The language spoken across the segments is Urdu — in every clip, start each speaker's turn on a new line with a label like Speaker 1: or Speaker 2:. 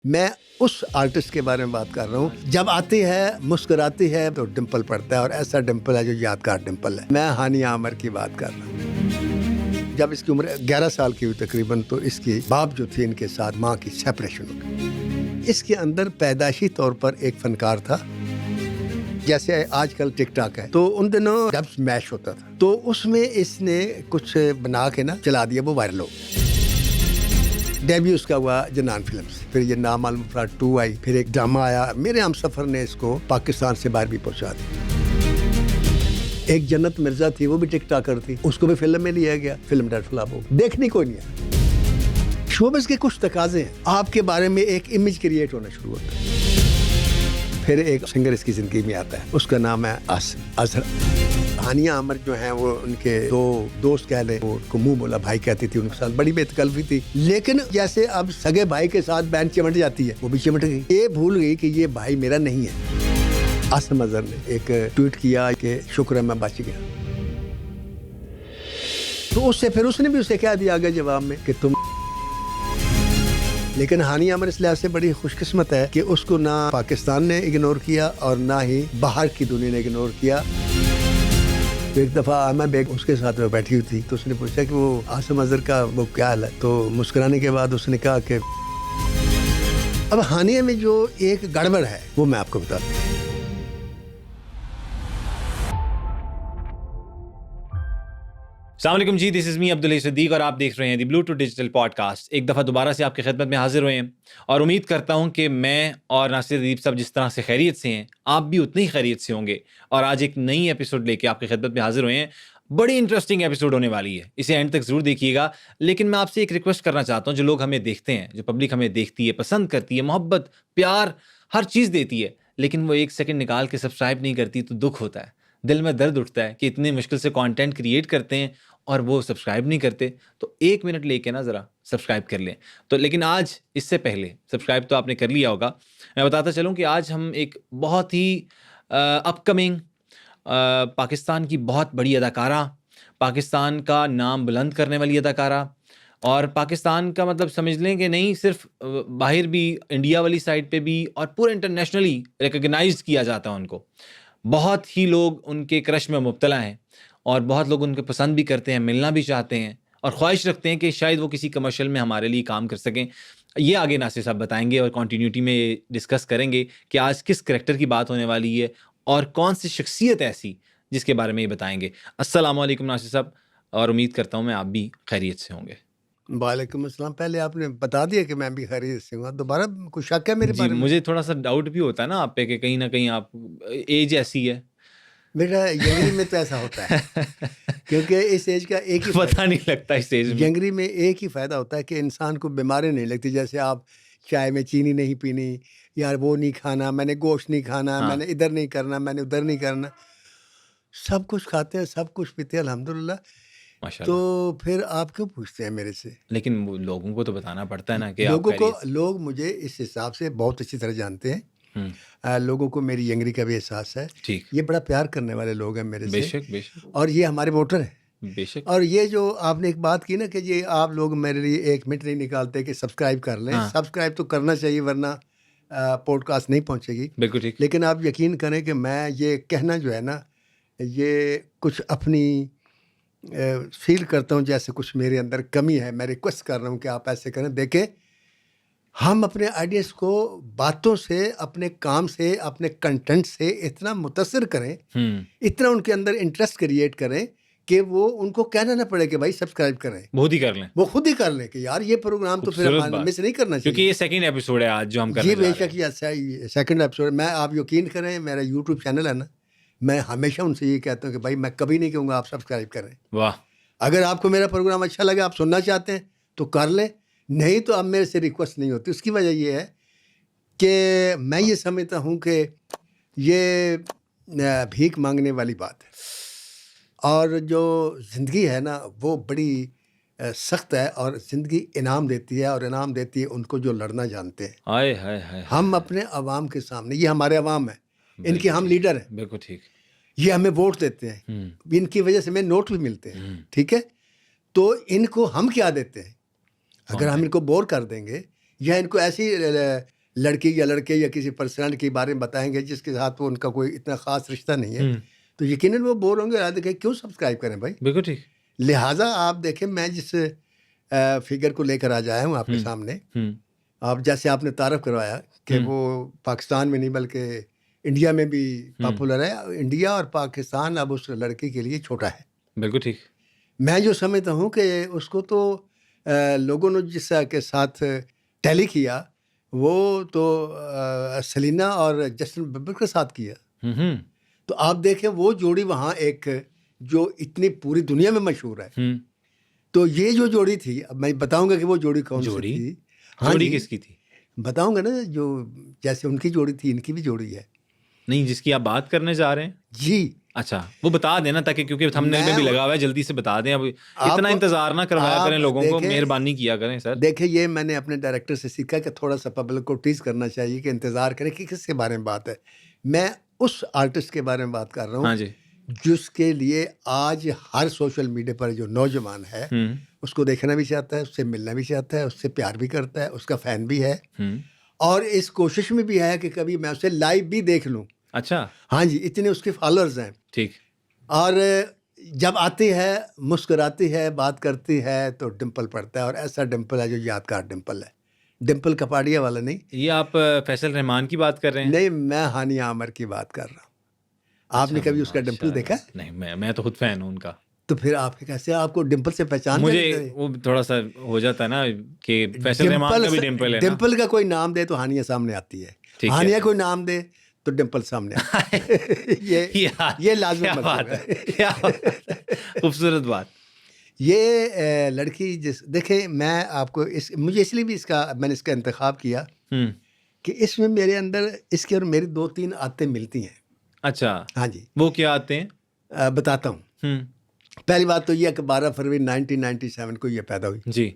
Speaker 1: میں اس آرٹسٹ کے بارے میں بات کر رہا ہوں جب آتی ہے مسکراتی ہے تو ڈمپل پڑتا ہے، اور ایسا ڈمپل ہے جو یادگار ڈمپل ہے۔ میں ہانیہ عامر کی بات کر رہا ہوں۔ جب اس کی عمر 11 سال کی ہوئی تقریباً تو اس کی باپ جو تھی ان کے ساتھ ماں کی سیپریشن ہو گئی۔ اس کے اندر پیدائشی طور پر ایک فنکار تھا، جیسے آج کل ٹک ٹاک ہے تو ان دنوں جب سمیش ہوتا تھا تو اس میں اس نے کچھ بنا کے نا چلا دیا، وہ وائرل ہو گیا۔ ڈیبیو اس کا ہوا جنان فلمز، پھر یہ نامعلوم افراد 2 آئی، پھر ایک ڈرامہ آیا، میرے ہم سفر نے اس کو پاکستان سے باہر بھی پہنچا دیا۔ ایک جنت مرزا تھی، وہ بھی ٹک ٹاکر تھی، اس کو بھی فلم میں لیا گیا، فلم ڈیٹ فلاپ ہو گئی، دیکھنے کوئی نہیں آیا۔ شوبز کے کچھ تقاضے ہیں، آپ کے بارے میں ایک امیج کریٹ ہونا شروع ہوتا ہے۔ پھر ایک سنگر اس کی زندگی میں آتا ہے، اس کا نام ہے اظہر۔ ہانیہ عامر جو ہیں وہ ان کے 2 دوست کہہ لیں، وہ ان کو منہ بولا بھائی کہتی تھی، ان کے ساتھ بڑی بے تکلفی تھی، لیکن جیسے اب سگے بھائی کے ساتھ بہن چمٹ جاتی ہے، وہ بھی چمٹ گئی، یہ بھول گئی کہ یہ بھائی میرا نہیں ہے۔ عاصم اظہر نے ایک ٹویٹ کیا کہ شکر ہے میں بچ گیا، تو اس سے پھر اس نے بھی اسے کہہ دیا آگے جواب میں کہ تم، لیکن ہانیہ عامر اس لحاظ سے بڑی خوش قسمت ہے کہ اس کو نہ پاکستان نے اگنور کیا اور نہ ہی باہر کی دنیا نے اگنور کیا۔ ایک دفعہ آمہ بیگ اس کے ساتھ وہ بیٹھی ہوئی تھی تو اس نے پوچھا کہ وہ عاصم اظہر کا وہ کیا حال ہے، تو مسکرانے کے بعد اس نے کہا کہ اب ہانیہ میں جو ایک گڑبڑ ہے وہ میں آپ کو بتا دوں۔
Speaker 2: السلام علیکم جی، دس از می عبداللہ صدیق اور آپ دیکھ رہے ہیں دی بلو ٹو ڈیجیٹل پوڈ کاسٹ۔ ایک دفعہ دوبارہ سے آپ کی خدمت میں حاضر ہوئے ہیں اور امید کرتا ہوں کہ میں اور ناصر ادیب صاحب جس طرح سے خیریت سے ہیں آپ بھی اتنی خیریت سے ہوں گے، اور آج ایک نئی ایپیسوڈ لے کے آپ کی خدمت میں حاضر ہوئے ہیں۔ بڑی انٹرسٹنگ ایپیسوڈ ہونے والی ہے، اسے اینڈ تک ضرور دیکھیے گا۔ لیکن میں آپ سے ایک ریکویسٹ کرنا چاہتا ہوں، جو لوگ ہمیں دیکھتے ہیں، جو پبلک ہمیں دیکھتی ہے، پسند کرتی ہے، محبت پیار ہر چیز دیتی ہے، لیکن وہ 1 سیکنڈ نکال کے سبسکرائب نہیں کرتی تو دکھ ہوتا ہے، دل میں درد اٹھتا ہے کہ اتنے مشکل سے کانٹینٹ کریٹ کرتے ہیں اور وہ سبسکرائب نہیں کرتے، تو 1 منٹ لے کے نا ذرا سبسکرائب کر لیں۔ تو لیکن آج اس سے پہلے سبسکرائب تو آپ نے کر لیا ہوگا، میں بتاتا چلوں کہ آج ہم ایک بہت ہی اپ کمنگ پاکستان کی بہت بڑی اداکارہ، پاکستان کا نام بلند کرنے والی اداکارہ، اور پاکستان کا مطلب سمجھ لیں کہ نہیں صرف باہر بھی، انڈیا والی سائڈ پہ بھی، اور پورے انٹرنیشنلی ریکگنائز کیا جاتا ہے ان کو۔ بہت ہی لوگ ان کے کرش میں مبتلا ہیں اور بہت لوگ ان کو پسند بھی کرتے ہیں، ملنا بھی چاہتے ہیں اور خواہش رکھتے ہیں کہ شاید وہ کسی کمرشل میں ہمارے لیے کام کر سکیں۔ یہ آگے ناصر صاحب بتائیں گے اور کنٹینیوٹی میں ڈسکس کریں گے کہ آج کس کریکٹر کی بات ہونے والی ہے اور کون سی شخصیت ایسی جس کے بارے میں یہ بتائیں گے۔ السلام علیکم ناصر صاحب، اور امید کرتا ہوں میں آپ بھی خیریت سے ہوں گے۔
Speaker 1: وعلیکم السلام۔ پہلے آپ نے بتا دیا کہ میں بھی خیریت سے ہوں، دوبارہ کوئی شک ہے میرے
Speaker 2: جی،
Speaker 1: بارے میں؟
Speaker 2: مجھے تھوڑا سا ڈاؤٹ بھی ہوتا ہے نا آپ پہ کہ کہیں نہ کہیں آپ، ایج ایسی ہے
Speaker 1: بیٹا ینگری میں تو ایسا ہوتا ہے کیونکہ اس ایج کا ایک ہی
Speaker 2: پتہ نہیں لگتا اس ایج میں۔
Speaker 1: ینگری میں ایک ہی فائدہ ہوتا ہے کہ انسان کو بیماری نہیں لگتی، جیسے آپ چائے میں چینی نہیں پینی، یار وہ نہیں کھانا، میں نے گوشت نہیں کھانا، میں نے ادھر نہیں کرنا، میں نے ادھر نہیں کرنا، سب کچھ کھاتے ہیں، سب کچھ پیتے ہیں الحمدللہ۔ تو پھر آپ کیوں پوچھتے ہیں میرے سے؟
Speaker 2: لیکن لوگوں کو تو بتانا پڑتا ہے نا کہ
Speaker 1: لوگ مجھے اس حساب سے بہت اچھی طرح جانتے ہیں، لوگوں کو میری ینگری کا بھی احساس ہے، یہ بڑا پیار کرنے والے لوگ ہیں میرے سے،
Speaker 2: بے شک بے شک،
Speaker 1: اور یہ ہمارے ووٹر ہیں،
Speaker 2: بے شک۔
Speaker 1: اور یہ جو آپ نے ایک بات کی نا کہ یہ آپ لوگ میرے لیے 1 منٹ نہیں نکالتے کہ سبسکرائب کر لیں، سبسکرائب تو کرنا چاہیے ورنہ پوڈ کاسٹ نہیں پہنچے گی،
Speaker 2: بالکل ٹھیک۔
Speaker 1: لیکن آپ یقین کریں کہ میں یہ کہنا جو ہے نا، یہ کچھ اپنی فیل کرتا ہوں جیسے کچھ میرے اندر کمی ہے، میں ریکویسٹ کر رہا ہوں کہ آپ ایسے کریں۔ دیکھیں، ہم اپنے آئیڈیاز کو باتوں سے، اپنے کام سے، اپنے کنٹینٹ سے اتنا متاثر کریں، اتنا ان کے اندر انٹرسٹ کریٹ کریں کہ وہ ان کو کہنا نہ پڑے کہ بھائی سبسکرائب کریں،
Speaker 2: خود ہی کر لیں،
Speaker 1: وہ خود ہی کر لیں کہ یار یہ پروگرام تو پھر ہمارے مس نہیں کرنا چاہیے،
Speaker 2: کیونکہ یہ سیکنڈ ایپیسوڈ ہے آج جو ہم کرنے
Speaker 1: جی
Speaker 2: جا رہے
Speaker 1: بے شک یہ سیکنڈ ایپیسوڈ۔ میں، آپ یقین کریں، میرا یوٹیوب چینل ہے نا، میں ہمیشہ ان سے یہ کہتا ہوں کہ بھائی میں کبھی نہیں کہوں گا آپ سبسکرائب کریں۔
Speaker 2: واہ،
Speaker 1: اگر آپ کو میرا پروگرام اچھا لگا، آپ سننا چاہتے ہیں تو کر لیں، نہیں تو اب میرے سے ریکویسٹ نہیں ہوتی۔ اس کی وجہ یہ ہے کہ میں یہ سمجھتا ہوں کہ یہ بھیک مانگنے والی بات ہے، اور جو زندگی ہے نا وہ بڑی سخت ہے، اور زندگی انعام دیتی ہے، اور انعام دیتی ہے ان کو جو لڑنا جانتے ہیں۔
Speaker 2: ہائے ہائے ہائے،
Speaker 1: ہم اپنے عوام کے سامنے، یہ ہمارے عوام ہیں، ان کے ہم لیڈر ہیں،
Speaker 2: بالکل ٹھیک،
Speaker 1: یہ ہمیں ووٹ دیتے ہیں، ان کی وجہ سے ہمیں نوٹ بھی ملتے ہیں، ٹھیک ہے؟ تو ان کو ہم کیا دیتے ہیں؟ اگر ہم ان کو بور کر دیں گے یا ان کو ایسی لڑکی یا لڑکے یا کسی پرسنالٹی کے بارے میں بتائیں گے جس کے ساتھ وہ ان کا کوئی اتنا خاص رشتہ نہیں ہے تو یقیناً وہ بور ہوں گے. دیکھیں کیوں سبسکرائب کریں بھائی.
Speaker 2: بالکل ٹھیک.
Speaker 1: لہٰذا آپ دیکھیں میں جس فگر کو لے کر آج آیا ہوں آپ کے سامنے, آپ جیسے آپ نے تعارف کروایا کہ وہ پاکستان میں نہیں بلکہ انڈیا میں بھی پاپولر ہے. انڈیا اور پاکستان اب اس لڑکی کے لیے چھوٹا ہے.
Speaker 2: بالکل ٹھیک. میں
Speaker 1: جو سمجھتا ہوں کہ اس کو تو لوگوں نے جس کے ساتھ ٹیلی کیا وہ تو سلینا اور جسٹن بیبر کے ساتھ کیا. تو آپ دیکھیں وہ جوڑی وہاں ایک جو اتنی پوری دنیا میں مشہور ہے. تو یہ جو جوڑی تھی, اب میں بتاؤں گا کہ وہ جوڑی کون سی تھی.
Speaker 2: جوڑی کس کی تھی
Speaker 1: بتاؤں گا نا. جو جیسے ان کی جوڑی تھی ان کی بھی جوڑی ہے.
Speaker 2: نہیں جس کی آپ بات کرنے جا رہے ہیں.
Speaker 1: جی
Speaker 2: اچھا وہ بتا دینا تاکہ کیونکہ ہم نے بھی لگا ہوا ہے, جلدی سے بتا دیں. اب اتنا انتظار نہ کروایا کریں لوگوں کو, مہربانی کیا کریں سر.
Speaker 1: دیکھیں یہ میں نے اپنے ڈائریکٹر سے سیکھا کہ تھوڑا سا پبلک کو ٹیز کرنا چاہیے کہ انتظار کریں کہ کس کے بارے میں بات ہے. میں اس آرٹسٹ کے بارے میں بات کر رہا ہوں.
Speaker 2: ہاں جی.
Speaker 1: جس کے لیے آج ہر سوشل میڈیا پر جو نوجوان ہے اس کو دیکھنا بھی چاہتا ہے, اس سے ملنا بھی چاہتا ہے, اس سے پیار بھی کرتا ہے, اس کا فین بھی ہے اور اس کوشش میں بھی ہے کہ کبھی میں اسے لائیو بھی دیکھ لوں.
Speaker 2: اچھا
Speaker 1: ہاں جی, اتنے اس کے فالوورز ہیں.
Speaker 2: ٹھیک.
Speaker 1: اور جب آتی ہے مسکراتی ہے بات کرتی ہے تو ڈمپل پڑتا ہے, اور ایسا ڈمپل ہے جو یادگار ڈمپل ہے. ڈمپل کپاڑیا والا نہیں.
Speaker 2: یہ آپ فیصل رحمان کی بات کر رہے ہیں؟
Speaker 1: نہیں, میں ہانیہ عامر کی بات کر رہا ہوں. آپ نے کبھی اس کا ڈمپل دیکھا؟
Speaker 2: نہیں, میں تو خود فین ہوں ان کا.
Speaker 1: تو پھر آپ کیسے آپ کو ڈمپل سے پہچان؟
Speaker 2: مجھے وہ تھوڑا سا ہو جاتا ہے نا کہ فیصل رحمان کا بھی ڈمپل ہے.
Speaker 1: ڈمپل کا کوئی نام دے تو ہانیہ سامنے آتی ہے, ہانیہ کوئی نام دے تو ڈمپل سامنے آتی ہے. یہ لازمی بات ہے.
Speaker 2: خوبصورت بات.
Speaker 1: یہ لڑکی دیکھیں میں آپ کو مجھے اس لیے بھی میں نے اس کا انتخاب کیا کہ اس میں میرے اندر اس کی اور میری 2-3 عادتیں ملتی ہیں.
Speaker 2: اچھا
Speaker 1: ہاں جی,
Speaker 2: وہ کیا آتے ہیں؟
Speaker 1: بتاتا ہوں. پہلی بات تو یہ کہ 12 فروری 1997 کو یہ پیدا ہوئی.
Speaker 2: جی.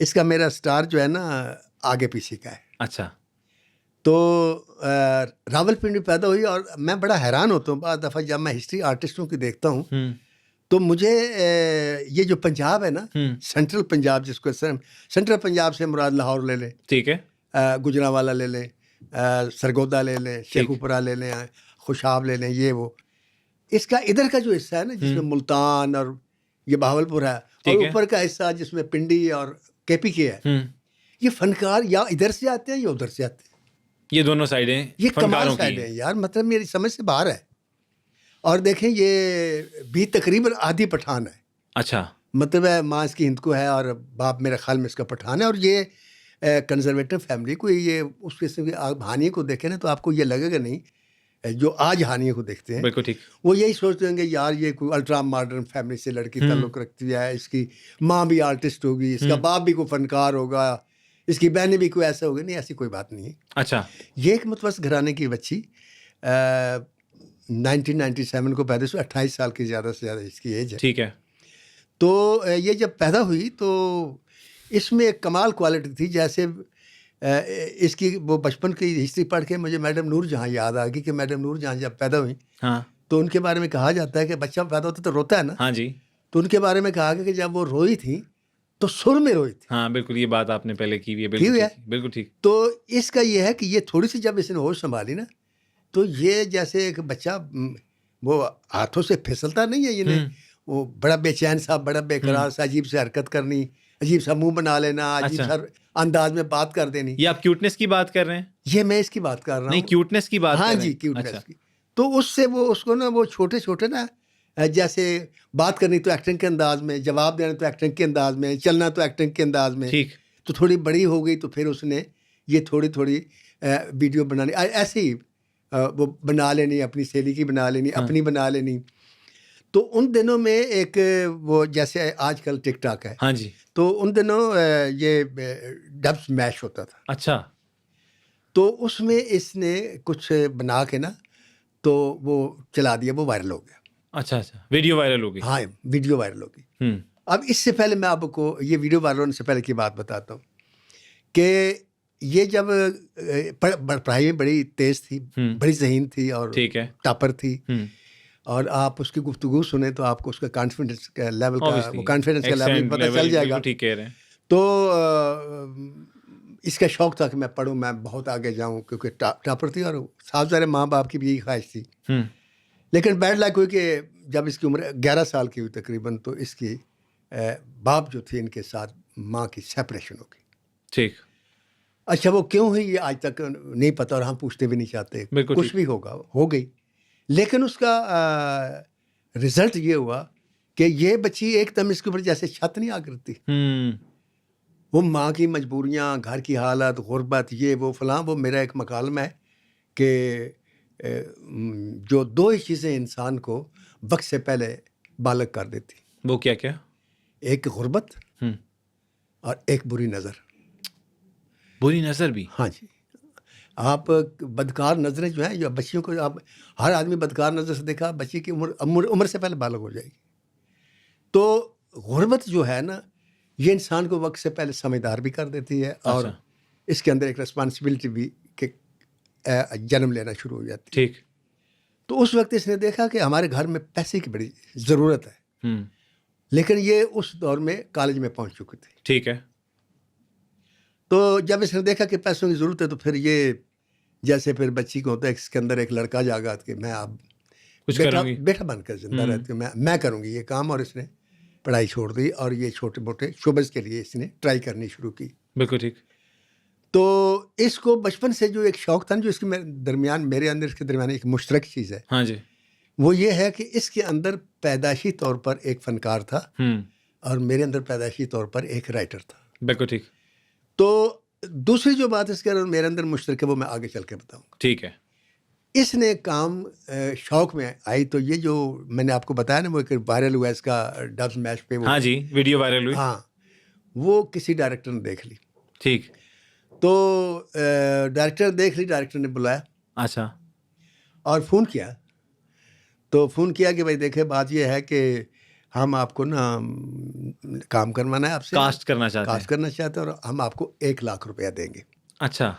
Speaker 1: اس کا میرا سٹار جو ہے نا آگے پیچھے کا ہے.
Speaker 2: اچھا.
Speaker 1: تو راول پنڈی پیدا ہوئی, اور میں بڑا حیران ہوتا ہوں بعض دفعہ جب میں ہسٹری آرٹسٹوں کی دیکھتا ہوں تو مجھے یہ جو پنجاب ہے نا, سینٹرل پنجاب, جس کو سینٹرل پنجاب سے مراد لاہور لے لیں,
Speaker 2: ٹھیک ہے,
Speaker 1: گجرانوالا لے لیں, سرگودا لے لیں, شیخوپورہ لے لیں, خوشاب لے لیں, یہ وہ اس کا ادھر کا جو حصہ ہے نا جس میں ملتان اور یہ بہاولپور ہے, اور اوپر کا حصہ جس میں پنڈی اور کے پی کے ہے, یہ فنکار یا ادھر سے آتے ہیں یا ادھر سے آتے ہیں.
Speaker 2: یہ دونوں سائڈیں
Speaker 1: یہ کمال سائڈ ہیں یار, مطلب میری سمجھ سے باہر ہے. اور دیکھیں یہ بھی تقریباً آدھی پٹھان ہے.
Speaker 2: اچھا.
Speaker 1: مطلب ہے ماں اس کی ہندکو ہے اور باپ میرے خیال میں اس کا پٹھان ہے. اور یہ کنزرویٹو فیملی کو, یہ اس قسم کی آپ ہانیہ کو دیکھیں نا تو آپ کو یہ لگے گا نہیں جو آج ہانیہ کو دیکھتے ہیں.
Speaker 2: بالکل ٹھیک. وہ
Speaker 1: یہی سوچتے ہیں کہ یار یہ کوئی الٹرا ماڈرن فیملی سے لڑکی تعلق رکھتی ہے, اس کی ماں بھی آرٹسٹ ہوگی, اس کا باپ بھی کوئی فنکار ہوگا, اس کی بہنیں بھی کوئی ایسا ہوگی. نہیں, ایسی کوئی بات نہیں ہے.
Speaker 2: اچھا.
Speaker 1: یہ ایک متوسط گھرانے کی بچی 1997 کو پیدا ہوئی, 28 سال کی زیادہ سے زیادہ اس کی ایج ہے.
Speaker 2: ٹھیک ہے.
Speaker 1: تو یہ جب پیدا ہوئی تو اس میں ایک کمال کوالٹی تھی. جیسے اس کی وہ بچپن کی ہسٹری پڑھ کے مجھے میڈم نور جہاں یاد آ گئی کہ میڈم نور جہاں جب پیدا ہوئی تو ان کے بارے میں کہا جاتا ہے کہ بچہ پیدا ہوتا تو روتا ہے نا.
Speaker 2: ہاں جی. تو
Speaker 1: ان کے بارے میں کہا گیا کہ جب وہ روئی تھی تو سر میں روئی تھی.
Speaker 2: ہاں بالکل, یہ بات آپ نے پہلے کی ہوئی ہے. بالکل ٹھیک.
Speaker 1: تو اس کا یہ ہے کہ یہ تھوڑی سی جب اس نے ہوش سنبھالی نا تو یہ جیسے ایک بچہ وہ ہاتھوں سے پھسلتا نہیں ہے, یہ وہ بڑا بے چین سا, بڑا بے قرار سا, عجیب سے حرکت کرنی, عجیب سا منہ بنا لینا, عجیب سا انداز میں بات کر دینی.
Speaker 2: یہ آپ کیوٹنس کی بات کر رہے ہیں؟
Speaker 1: یہ میں اس کی بات کر رہا ہوں.
Speaker 2: نہیں, کیوٹنس کی بات.
Speaker 1: ہاں جی, کیوٹنس کی. تو اس سے وہ اس کو نا وہ چھوٹے چھوٹے نا جیسے بات کرنی تو ایکٹنگ کے انداز میں, جواب دینا تو ایکٹنگ کے انداز میں, چلنا تو ایکٹنگ کے انداز میں.
Speaker 2: ٹھیک. تو
Speaker 1: تھوڑی بڑی ہو گئی تو پھر اس نے یہ تھوڑی تھوڑی ویڈیو بنانی ایسے ہی وہ بنا لینی, اپنی سہیلی کی بنا لینی, اپنی بنا لینی. تو ان دنوں میں ایک وہ جیسے آج کل ٹک ٹاک ہے.
Speaker 2: ہاں جی.
Speaker 1: تو ان دنوں یہ ڈب اسمیش ہوتا تھا.
Speaker 2: اچھا.
Speaker 1: تو اس میں اس نے کچھ بنا کے نا تو وہ چلا دیا, وہ وائرل ہو گیا.
Speaker 2: اچھا. ویڈیو وائرل ہو گئی.
Speaker 1: ہاں, ویڈیو وائرل ہو گئی. اب اس سے پہلے میں آپ کو یہ ویڈیو وائرل ہونے سے پہلے کی بات بتاتا ہوں کہ یہ جب پڑھائی میں بڑی تیز تھی, بڑی ذہین تھی اور ٹاپر تھی, اور آپ اس کی گفتگو سنیں تو آپ کو اس کا کانفیڈنس کا لیول کا وہ کانفیڈنس کا لیول پتہ چل جائے گا.
Speaker 2: ٹھیک کہہ رہے ہیں.
Speaker 1: تو اس کا شوق تھا کہ میں پڑھوں, میں بہت آگے جاؤں, کیونکہ ٹاپر تھی اور صاحب ظاہر ماں باپ کی بھی یہی خواہش تھی. لیکن بیڈ لک ہوئی کہ جب اس کی عمر 11 سال کی ہوئی تقریباً, تو اس کی باپ جو تھے ان کے ساتھ ماں کی سیپریشن ہو گئی.
Speaker 2: ٹھیک.
Speaker 1: اچھا وہ کیوں ہوئی یہ آج تک نہیں پتہ, اور ہم پوچھتے بھی نہیں چاہتے. کچھ بھی ہوگا, ہو گئی. لیکن اس کا رزلٹ یہ ہوا کہ یہ بچی ایک دم اس کے اوپر جیسے چھت نہیں آ کرتی, وہ ماں کی مجبوریاں, گھر کی حالت, غربت, یہ وہ فلاں. وہ میرا ایک مکالمہ ہے کہ جو 2 ہی چیزیں انسان کو وقت سے پہلے بالغ کر دیتی.
Speaker 2: وہ کیا کیا؟
Speaker 1: ایک غربت اور ایک بری نظر.
Speaker 2: بری نظر بھی؟
Speaker 1: ہاں جی. آپ بدکار نظریں جو ہیں, جو بچیوں کو, آپ ہر آدمی بدکار نظر سے دیکھا, بچی کی عمر سے پہلے بالغ ہو جائے گی. تو غربت جو ہے نا, یہ انسان کو وقت سے پہلے سمجھدار بھی کر دیتی ہے, اور اس کے اندر ایک ریسپانسبلٹی بھی کہ جنم لینا شروع ہو جاتی ہے.
Speaker 2: ٹھیک.
Speaker 1: تو اس وقت اس نے دیکھا کہ ہمارے گھر میں پیسے کی بڑی ضرورت ہے, لیکن یہ اس دور میں کالج میں پہنچ چکی تھی.
Speaker 2: ٹھیک ہے.
Speaker 1: تو جب اس نے دیکھا کہ پیسوں کی ضرورت ہے, تو پھر یہ جیسے پھر بچی کو ہوتا ہے, اس کے اندر ایک لڑکا جاگا کہ میں اب بیٹا بن کر زندہ رہتی ہوں, میں کروں گی یہ کام. اور اس نے پڑھائی چھوڑ دی اور یہ چھوٹے موٹے شعبز کے لیے اس نے ٹرائی کرنی شروع کی.
Speaker 2: بالکل ٹھیک.
Speaker 1: تو اس کو بچپن سے جو ایک شوق تھا, جو اس کے درمیان, میرے اندر اس کے درمیان ایک مشترک چیز ہے.
Speaker 2: ہاں جی.
Speaker 1: وہ یہ ہے کہ اس کے اندر پیدائشی طور پر ایک فنکار تھا, اور میرے اندر پیدائشی طور پر ایک رائٹر تھا.
Speaker 2: بالکل ٹھیک.
Speaker 1: تو دوسری جو بات اس کے اندر میرے اندر مشترک ہے, وہ میں آگے چل کے بتاؤں گا.
Speaker 2: ٹھیک ہے.
Speaker 1: اس نے کام شوق میں آئی, تو یہ جو میں نے آپ کو بتایا نا, وہ ایک وائرل ہوا اس کا ڈب میش پہ.
Speaker 2: ہاں جی, ویڈیو وائرل ہوئی.
Speaker 1: ہاں, وہ کسی ڈائریکٹر نے دیکھ لی.
Speaker 2: ٹھیک.
Speaker 1: تو ڈائریکٹر دیکھ لی, ڈائریکٹر نے بلایا.
Speaker 2: اچھا.
Speaker 1: اور فون کیا. تو فون کیا کہ بھائی دیکھیں, بات یہ ہے کہ ہم آپ کو نا کام کروانا ہے, آپ سے
Speaker 2: کاسٹ کرنا چاہتے
Speaker 1: ہیں, اور ہم آپ کو 1 لاکھ روپیہ دیں گے.
Speaker 2: اچھا.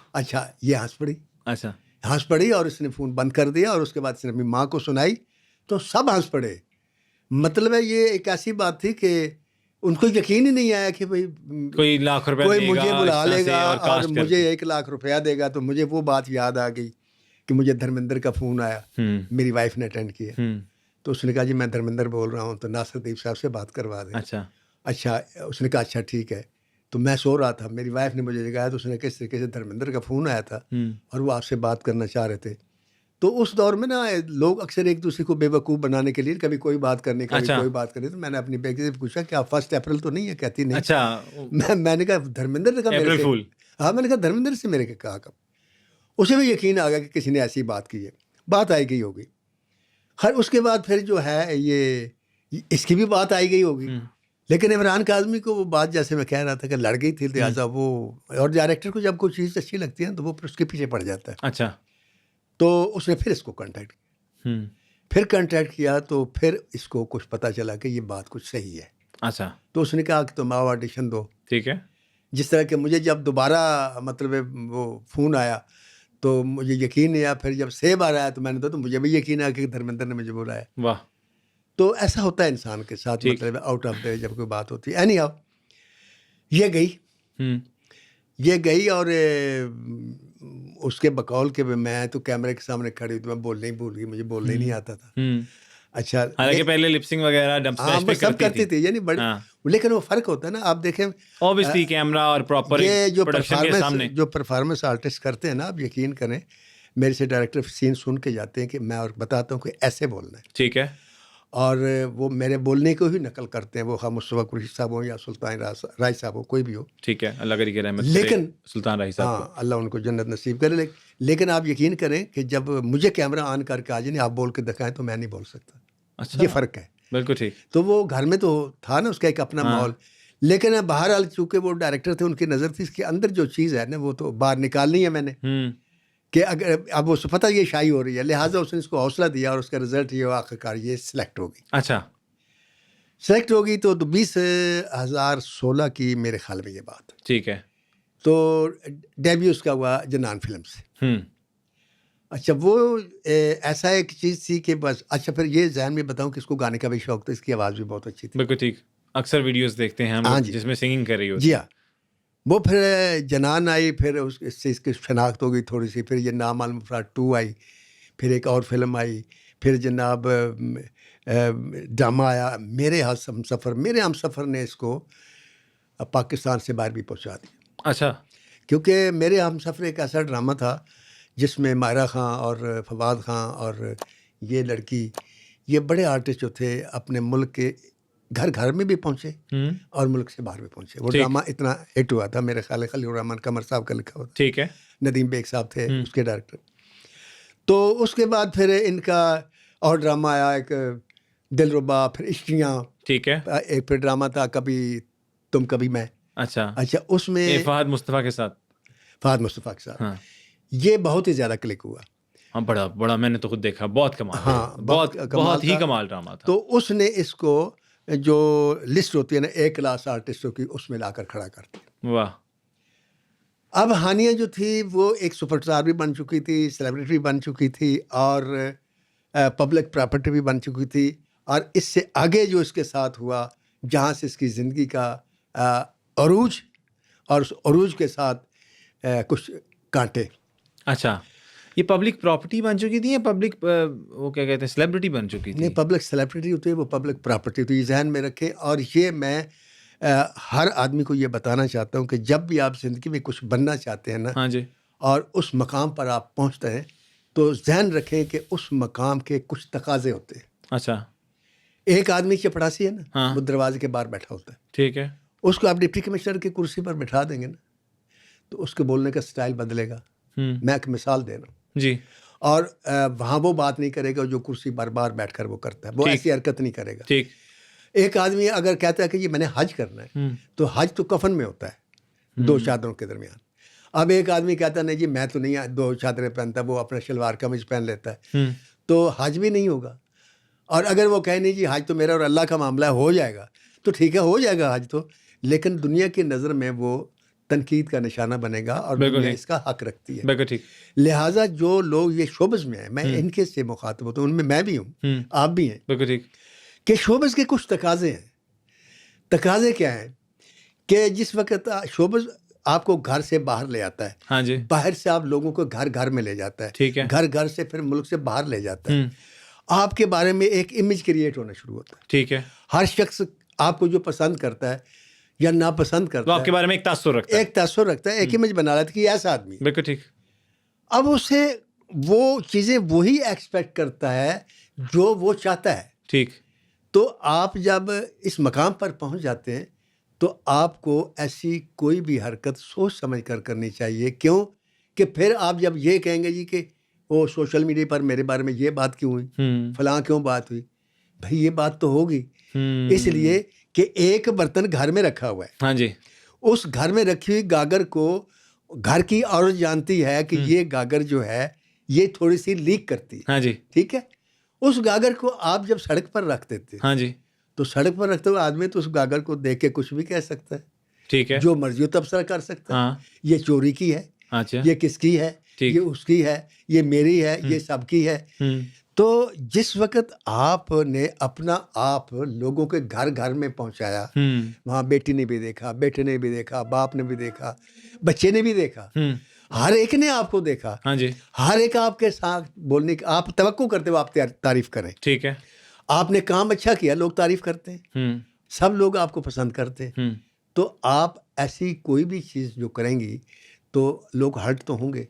Speaker 1: یہ ہنس پڑی.
Speaker 2: اچھا.
Speaker 1: ہنس پڑی, اور اس نے فون بند کر دیا, اور اس کے بعد اس نے اپنی ماں کو سنائی, تو سب ہنس پڑے. مطلب ہے یہ ایک ایسی بات تھی کہ ان کو یقین ہی نہیں آیا کہ بھائی
Speaker 2: کوئی لاکھ روپیہ
Speaker 1: کوئی مجھے بلا لے گا اور مجھے 1 لاکھ روپیہ دے گا. تو مجھے وہ بات یاد آ گئی کہ مجھے دھرمیندر کا فون آیا, میری وائف نے اٹینڈ کیا. تو اس نے کہا جی میں دھرمیندر بول رہا ہوں, تو ناصر دیپ صاحب سے بات کروا دیں. اچھا. اس نے کہا اچھا ٹھیک ہے. تو میں سو رہا تھا, میری وائف نے مجھے جگایا, تو اس نے کس طریقے سے دھرمیندر کا فون آیا تھا اور وہ آپ سے بات کرنا چاہ رہے تھے. تو اس دور میں نا لوگ اکثر ایک دوسرے کو بے وقوف بنانے کے لیے کبھی کوئی بات کرنے, کبھی کوئی بات کرنے. تو میں نے اپنی بیٹی سے پوچھا کہ آپ 1 اپریل تو نہیں ہے؟ کہتی نہیں.
Speaker 2: اچھا.
Speaker 1: میں نے کہا دھرمیندر نے کہا میرے سے. ہاں, میں نے کہا دھرمیندر سے میرے کہا کب. اسے بھی یقین آ گیا کہ کسی نے ایسی بات کی ہے, بات آئی گئی ہوگی. ہر اس کے بعد پھر جو ہے یہ اس کی بھی بات آئی گئی ہوگی. لیکن عمران کاظمی کو وہ بات, جیسے میں کہہ رہا تھا, کہ لڑ گئی تھی, لہٰذا وہ, اور ڈائریکٹر کو جب کوئی چیز اچھی لگتی ہے تو وہ پھر اس کے پیچھے پڑ جاتا ہے.
Speaker 2: اچھا.
Speaker 1: تو اس نے پھر اس کو کانٹیکٹ کیا. پھر کانٹیکٹ کیا تو پھر اس کو کچھ پتہ چلا کہ یہ بات کچھ صحیح ہے.
Speaker 2: اچھا.
Speaker 1: تو اس نے کہا کہ تم آؤ آڈیشن دو.
Speaker 2: ٹھیک ہے.
Speaker 1: جس طرح کہ مجھے جب دوبارہ مطلب وہ فون آیا تو مجھے یقین نہیں آیا. پھر جب سیب آ رہا ہے تو میں نے تو مجھے بھی یقین آیا کہ دھرمیندر نے مجھے بولا ہے.
Speaker 2: واہ.
Speaker 1: تو ایسا ہوتا ہے انسان کے ساتھ, مطلب آؤٹ آف دا جب کوئی بات ہوتی ہے. اینی ہاؤ یہ گئی اور اس کے بقول کے میں تو کیمرے کے سامنے کھڑی ہوئی, تو میں بولنا ہی بھول گئی, مجھے بولنا ہی نہیں آتا تھا. اچھا,
Speaker 2: حالانکہ پہلے لپسنگ وغیرہ
Speaker 1: سب کرتی تھی, یعنی بڑی, لیکن وہ فرق ہوتا ہے نا. آپ دیکھیں
Speaker 2: اوبویسلی کیمرہ اور پراپر
Speaker 1: یہ جو پرفارمنس آرٹسٹ کرتے ہیں نا, آپ یقین کریں میرے سے ڈائریکٹر سین سن کے جاتے ہیں کہ میں اور بتاتا ہوں کہ ایسے بولنا ہے.
Speaker 2: ٹھیک ہے.
Speaker 1: اور وہ میرے بولنے کو ہی نقل کرتے ہیں, وہ خواہ مصطفیٰ قریشی صاحب ہوں یا سلطان رائی صاحب ہو, کوئی بھی ہو.
Speaker 2: ٹھیک ہے, اللہ کرے رحمت.
Speaker 1: لیکن
Speaker 2: سلطان رائی صاحب,
Speaker 1: ہاں, اللہ ان کو جنت نصیب کرے. لیکن آپ یقین کریں کہ جب مجھے کیمرہ آن کر کے آ جائیں آپ بول کے دکھائیں تو میں نہیں بول سکتا.
Speaker 2: اچھا,
Speaker 1: یہ فرق ہے.
Speaker 2: بالکل ٹھیک.
Speaker 1: تو وہ گھر میں تو تھا نا اس کا ایک اپنا ماحول, لیکن بہرحال چونکہ وہ ڈائریکٹر تھے, ان کی نظر تھی اس کے اندر جو چیز ہے نا وہ تو باہر نکالنی ہے میں نے, کہ اگر اب اس کو پتہ یہ شائع ہو رہی ہے, لہٰذا اس نے اس کو حوصلہ دیا, اور اس کا رزلٹ یہ آخرکار یہ سلیکٹ ہوگی.
Speaker 2: اچھا.
Speaker 1: سلیکٹ ہوگی تو 2016 کی میرے خیال میں یہ بات.
Speaker 2: ٹھیک ہے.
Speaker 1: تو ڈیبیو اس کا ہوا جنان فلم سے. اچھا, وہ ایسا ایک چیز تھی کہ بس. اچھا, پھر یہ ذہن میں بتاؤں کہ اس کو گانے کا بھی شوق تھا, اس کی آواز بھی بہت اچھی تھی.
Speaker 2: بالکل ٹھیک. اکثر ویڈیوز دیکھتے ہیں ہم جس میں سنگنگ کر رہی ہوتی.
Speaker 1: جی ہاں. وہ پھر جنان آئی، پھر اس سے اس کی شناخت ہو گئی تھوڑی سی، پھر یہ نامعلوم افراد 2 آئی، پھر ایک اور فلم آئی، پھر جناب ڈرامہ آیا میرے ہم سفر. میرے ہم سفر نے اس کو پاکستان سے باہر بھی پہنچا دیا.
Speaker 2: اچھا.
Speaker 1: کیونکہ میرے ہم سفر ایک ایسا ڈرامہ تھا جس میں مائرہ خان اور فواد خان اور یہ لڑکی، یہ بڑے آرٹسٹ جو تھے اپنے ملک کے گھر گھر میں بھی پہنچے اور ملک سے باہر بھی پہنچے. وہ ڈرامہ اتنا ہٹ ہوا تھا، میرے خیال خلیل الرحمن قمر صاحب کا لکھا ہوا تھا.
Speaker 2: ٹھیک ہے.
Speaker 1: ندیم بیگ صاحب تھے اس کے ڈائریکٹر. تو اس کے بعد پھر ان کا اور ڈرامہ آیا، ایک دل ربا، پھر عشقیاں.
Speaker 2: ٹھیک ہے.
Speaker 1: ایک پھر ڈرامہ تھا کبھی تم کبھی میں.
Speaker 2: اچھا.
Speaker 1: اس میں
Speaker 2: فہد مصطفیٰ کے ساتھ.
Speaker 1: فہد مصطفیٰ کے ساتھ.
Speaker 2: ہاں.
Speaker 1: یہ بہت ہی زیادہ کلک ہوا.
Speaker 2: ہاں بڑا میں نے تو خود دیکھا، بہت کمال.
Speaker 1: ہاں
Speaker 2: بہت ہی کمال ڈرامہ تھا.
Speaker 1: تو اس نے اس کو جو لسٹ ہوتی ہے نا A کلاس آرٹسٹوں کی، اس میں لا کر کھڑا کرتی.
Speaker 2: واہ.
Speaker 1: اب ہانیہ جو تھی وہ ایک سپر اسٹار بھی بن چکی تھی، سیلیبریٹی بھی بن چکی تھی، اور پبلک پراپرٹی بھی بن چکی تھی. اور اس سے آگے جو اس کے ساتھ ہوا، جہاں سے اس کی زندگی کا عروج، اور اس عروج کے ساتھ کچھ کانٹے.
Speaker 2: اچھا. یہ پبلک پراپرٹی بن چکی تھی یا پبلک وہ کیا کہتے ہیں سیلیبریٹی بن چکی تھی؟
Speaker 1: نہیں، پبلک سیلیبریٹی ہوتی ہے، وہ پبلک پراپرٹی ہوتی ہے. ذہن میں رکھیں. اور یہ میں ہر آدمی کو یہ بتانا چاہتا ہوں کہ جب بھی آپ زندگی میں کچھ بننا چاہتے ہیں نا،
Speaker 2: ہاں جی،
Speaker 1: اور اس مقام پر آپ پہنچتے ہیں، تو ذہن رکھیں کہ اس مقام کے کچھ تقاضے ہوتے ہیں.
Speaker 2: اچھا.
Speaker 1: ایک آدمی چپڑاسی ہے نا،
Speaker 2: ہاں،
Speaker 1: وہ دروازے کے باہر بیٹھا ہوتا ہے.
Speaker 2: ٹھیک ہے.
Speaker 1: اس کو آپ ڈپٹی کمشنر کی کرسی پر بٹھا دیں گے نا، تو اس کے بولنے کا سٹائل بدلے گا. میں ایک مثال دے رہا ہوں
Speaker 2: جی.
Speaker 1: اور وہاں وہ بات نہیں کرے گا جو کرسی بار بار بیٹھ کر وہ کرتا ہے، وہ ایسی حرکت نہیں کرے گا.
Speaker 2: ٹھیک.
Speaker 1: ایک آدمی اگر کہتا ہے کہ یہ میں نے حج کرنا ہے، تو حج تو کفن میں ہوتا ہے 2 چادروں کے درمیان. اب ایک آدمی کہتا ہے نہیں جی میں تو نہیں 2 چادریں پہنتا، وہ اپنا شلوار قمیض پہن لیتا ہے، تو حج بھی نہیں ہوگا. اور اگر وہ کہے نہیں جی حج تو میرا اور اللہ کا معاملہ ہو جائے گا، تو ٹھیک ہے، ہو جائے گا حج تو، لیکن دنیا کی نظر میں وہ تنقید کا نشانہ بنے گا، اور دنیا اس کا حق رکھتی ہے.
Speaker 2: بالکل ٹھیک.
Speaker 1: لہٰذا جو لوگ یہ شعبز میں ہیں، میں ان کے سے مخاطب ہوتا ہوں، ان میں میں بھی ہوں، آپ بھی ہیں.
Speaker 2: بالکل ٹھیک.
Speaker 1: کہ شعبز کے کچھ تقاضے ہیں. تقاضے کیا ہیں کہ جس وقت شعبز آپ کو گھر سے باہر لے آتا ہے،
Speaker 2: ہاں جی،
Speaker 1: باہر سے آپ لوگوں کو گھر گھر میں لے جاتا ہے،
Speaker 2: ٹھیک ہے،
Speaker 1: گھر گھر سے پھر ملک سے باہر لے جاتا ہے، آپ کے بارے میں ایک امیج کریٹ ہونا شروع ہوتا ہے.
Speaker 2: ٹھیک ہے.
Speaker 1: ہر شخص آپ کو جو پسند کرتا ہے یا ناپسند کرتا
Speaker 2: وہ
Speaker 1: ہے،
Speaker 2: آپ کے بارے میں ایک تاثر رکھتا ہے،
Speaker 1: ایک تاثر رکھتا ہے، ایک امیج بنا لیتا ہے کہ یہ ایسا آدمی ہے.
Speaker 2: بالکل ٹھیک.
Speaker 1: اب اسے وہ چیزیں وہی ایکسپیکٹ کرتا ہے جو وہ چاہتا ہے.
Speaker 2: ٹھیک.
Speaker 1: تو آپ جب اس مقام پر پہنچ جاتے ہیں تو آپ کو ایسی کوئی بھی حرکت سوچ سمجھ کر کرنی چاہیے. کیوں کہ پھر آپ جب یہ کہیں گے جی کہ وہ سوشل میڈیا پر میرے بارے میں یہ بات کیوں ہوئی، فلاں کیوں بات ہوئی، بھائی یہ بات تو ہوگی. اس لیے کہ ایک برتن گھر میں رکھا ہوا ہے،
Speaker 2: ہاں جی،
Speaker 1: اس گھر میں رکھی ہوئی گاگر کو گھر کی عورت جانتی ہے کہ یہ گاگر جو ہے یہ تھوڑی سی لیک کرتی ہے.
Speaker 2: ہاں جی،
Speaker 1: ٹھیک ہے. اس گاگر کو آپ جب سڑک پر رکھ دیتے،
Speaker 2: ہاں جی،
Speaker 1: تو سڑک پر رکھتے ہوئے آدمی تو اس گاگر کو دیکھ کے کچھ بھی کہہ سکتا ہے،
Speaker 2: ٹھیک ہے،
Speaker 1: جو مرضی تبصرہ کر سکتا ہے.
Speaker 2: ہاں،
Speaker 1: یہ چوری کی ہے،
Speaker 2: اچھا،
Speaker 1: یہ کس کی ہے،
Speaker 2: ٹھیک،
Speaker 1: یہ اس کی ہے، یہ میری ہے، یہ سب کی ہے. تو جس وقت آپ نے اپنا آپ لوگوں کے گھر گھر میں پہنچایا، وہاں بیٹی نے بھی دیکھا، بیٹے نے بھی دیکھا، باپ نے بھی دیکھا، بچے نے بھی دیکھا، ہر ایک نے آپ کو دیکھا.
Speaker 2: ہاں جی،
Speaker 1: ہر ایک آپ کے ساتھ بولنے کی آپ توقع کرتے ہو آپ تعریف کریں.
Speaker 2: ٹھیک ہے.
Speaker 1: آپ نے کام اچھا کیا، لوگ تعریف کرتے ہیں، سب لوگ آپ کو پسند کرتے ہیں. تو آپ ایسی کوئی بھی چیز جو کریں گی تو لوگ ہرٹ تو ہوں گے.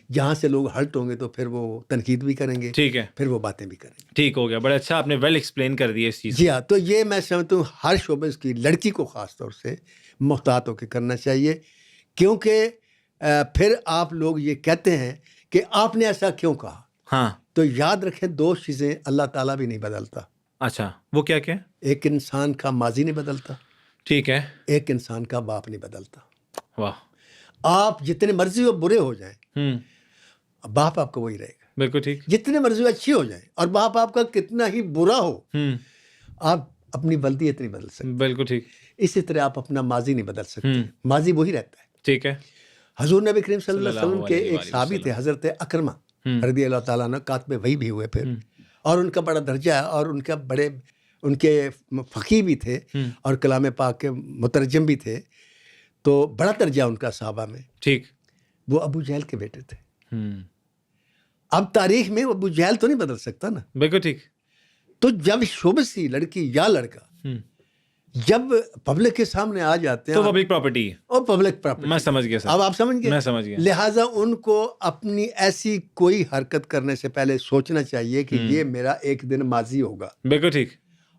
Speaker 1: جہاں سے لوگ ہرٹ ہوں گے تو پھر وہ تنقید بھی کریں گے،
Speaker 2: ٹھیک ہے،
Speaker 1: پھر وہ باتیں بھی کریں گے.
Speaker 2: ٹھیک ہو گیا. بڑا اچھا آپ نے ویل ایکسپلین کر دیا اس چیز.
Speaker 1: جی ہاں. تو یہ میں سمجھتا ہوں ہر شعبے کی لڑکی کو خاص طور سے محتاط ہو کے کرنا چاہیے. کیونکہ پھر آپ لوگ یہ کہتے ہیں کہ آپ نے ایسا کیوں کہا.
Speaker 2: ہاں،
Speaker 1: تو یاد رکھیں 2 چیزیں اللہ تعالیٰ بھی نہیں بدلتا.
Speaker 2: اچھا، وہ کیا کیا؟
Speaker 1: ایک انسان کا ماضی نہیں بدلتا،
Speaker 2: ٹھیک ہے،
Speaker 1: ایک انسان کا باپ نہیں بدلتا.
Speaker 2: واہ،
Speaker 1: آپ جتنے مرضی وہ برے ہو جائیں، باپ آپ کا وہی رہے گا.
Speaker 2: بالکل ٹھیک.
Speaker 1: جتنے مرضی وہ اچھی ہو جائیں اور باپ آپ کا کتنا ہی برا ہو، آپ اپنی ولدیت نہیں بدل سکتے.
Speaker 2: بالکل ٹھیک.
Speaker 1: اسی طرح آپ اپنا ماضی نہیں بدل سکتے، ماضی وہی رہتا ہے.
Speaker 2: ٹھیک ہے.
Speaker 1: حضور نبی کریم صلی اللہ علیہ وسلم کے ایک صحابی تھے حضرت اکرمہ رضی اللہ تعالیٰ عنہ، کاتب وحی بھی ہوئے پھر، اور ان کا بڑا درجہ ہے، اور ان کے فقیہ بھی تھے اور کلام پاک کے مترجم بھی تھے. تو بڑا درجہ ان کا صحابہ میں.
Speaker 2: ٹھیک.
Speaker 1: وہ ابو جہل کے بیٹے تھے. اب تاریخ میں ابو جہل تو نہیں بدل سکتا نا.
Speaker 2: بالکل ٹھیک.
Speaker 1: تو جب شعبہ سی لڑکی یا لڑکا جب پبلک کے سامنے آ جاتے ہیں
Speaker 2: تو پبلک پراپرٹی ہے
Speaker 1: اور پبلک پراپرٹی.
Speaker 2: میں سمجھ گیا سر.
Speaker 1: اب آپ سمجھ گئے.
Speaker 2: میں سمجھ گیا.
Speaker 1: لہٰذا ان کو اپنی ایسی کوئی حرکت کرنے سے پہلے سوچنا چاہیے کہ یہ میرا ایک دن ماضی ہوگا.
Speaker 2: بالکل ٹھیک.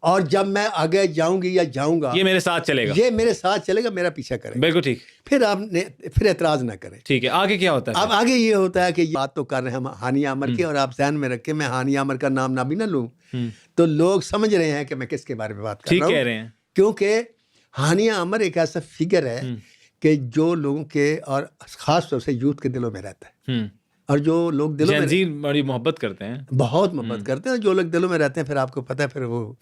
Speaker 1: اور جب میں آگے جاؤں گی یا جاؤں گا
Speaker 2: یہ میرے ساتھ چلے گا.
Speaker 1: یہ میرے ساتھ چلے گا, میرا پیچھا کرے گا.
Speaker 2: بالکل ٹھیک.
Speaker 1: پھر آپ نے پھر اعتراض نہ کریں.
Speaker 2: ٹھیک ہے. آگے کیا ہوتا ہے؟
Speaker 1: اب آگے یہ ہوتا ہے کہ بات تو کر رہے ہیں ہم ہانیہ عامر کی, اور آپ ذہن میں رکھیں میں ہانیہ عامر کا نام نہ بھی نہ لوں تو لوگ سمجھ رہے ہیں کہ میں کس کے بارے میں بات کر رہا ہوں.
Speaker 2: ٹھیک کہہ رہے ہیں.
Speaker 1: کیونکہ ہانیہ عامر ایک ایسا فگر ہے کہ جو لوگوں کے اور خاص طور سے یوتھ کے دلوں میں رہتا ہے, اور جو لوگ دلوں میں
Speaker 2: جنزیر بڑی محبت کرتے ہیں,
Speaker 1: بہت محبت کرتے ہیں, اور جو لوگ دلوں میں رہتے ہیں پھر آپ کو پتہ ہے پھر وہ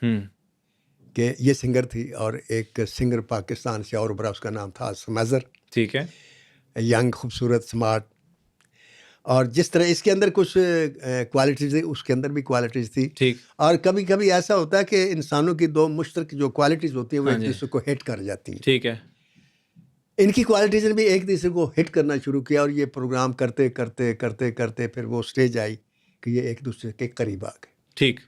Speaker 1: کہ یہ سنگر تھی, اور ایک سنگر پاکستان سے اور ابھرا, اس کا نام تھا سمیزر.
Speaker 2: ٹھیک ہے.
Speaker 1: ینگ, خوبصورت, سمارٹ, اور جس طرح اس کے اندر کچھ کوالٹیز تھی اس کے اندر بھی کوالٹیز تھی.
Speaker 2: ٹھیک.
Speaker 1: اور کبھی کبھی ایسا ہوتا ہے کہ انسانوں کی دو مشترک جو کوالٹیز ہوتی ہیں وہ ایک دوسرے کو ہٹ کر جاتی ہیں.
Speaker 2: ٹھیک ہے.
Speaker 1: ان کی کوالٹیز نے بھی ایک دوسرے کو ہٹ کرنا شروع کیا, اور یہ پروگرام کرتے کرتے کرتے کرتے پھر وہ سٹیج آئی کہ یہ ایک دوسرے کے قریب آ گئے.
Speaker 2: ٹھیک.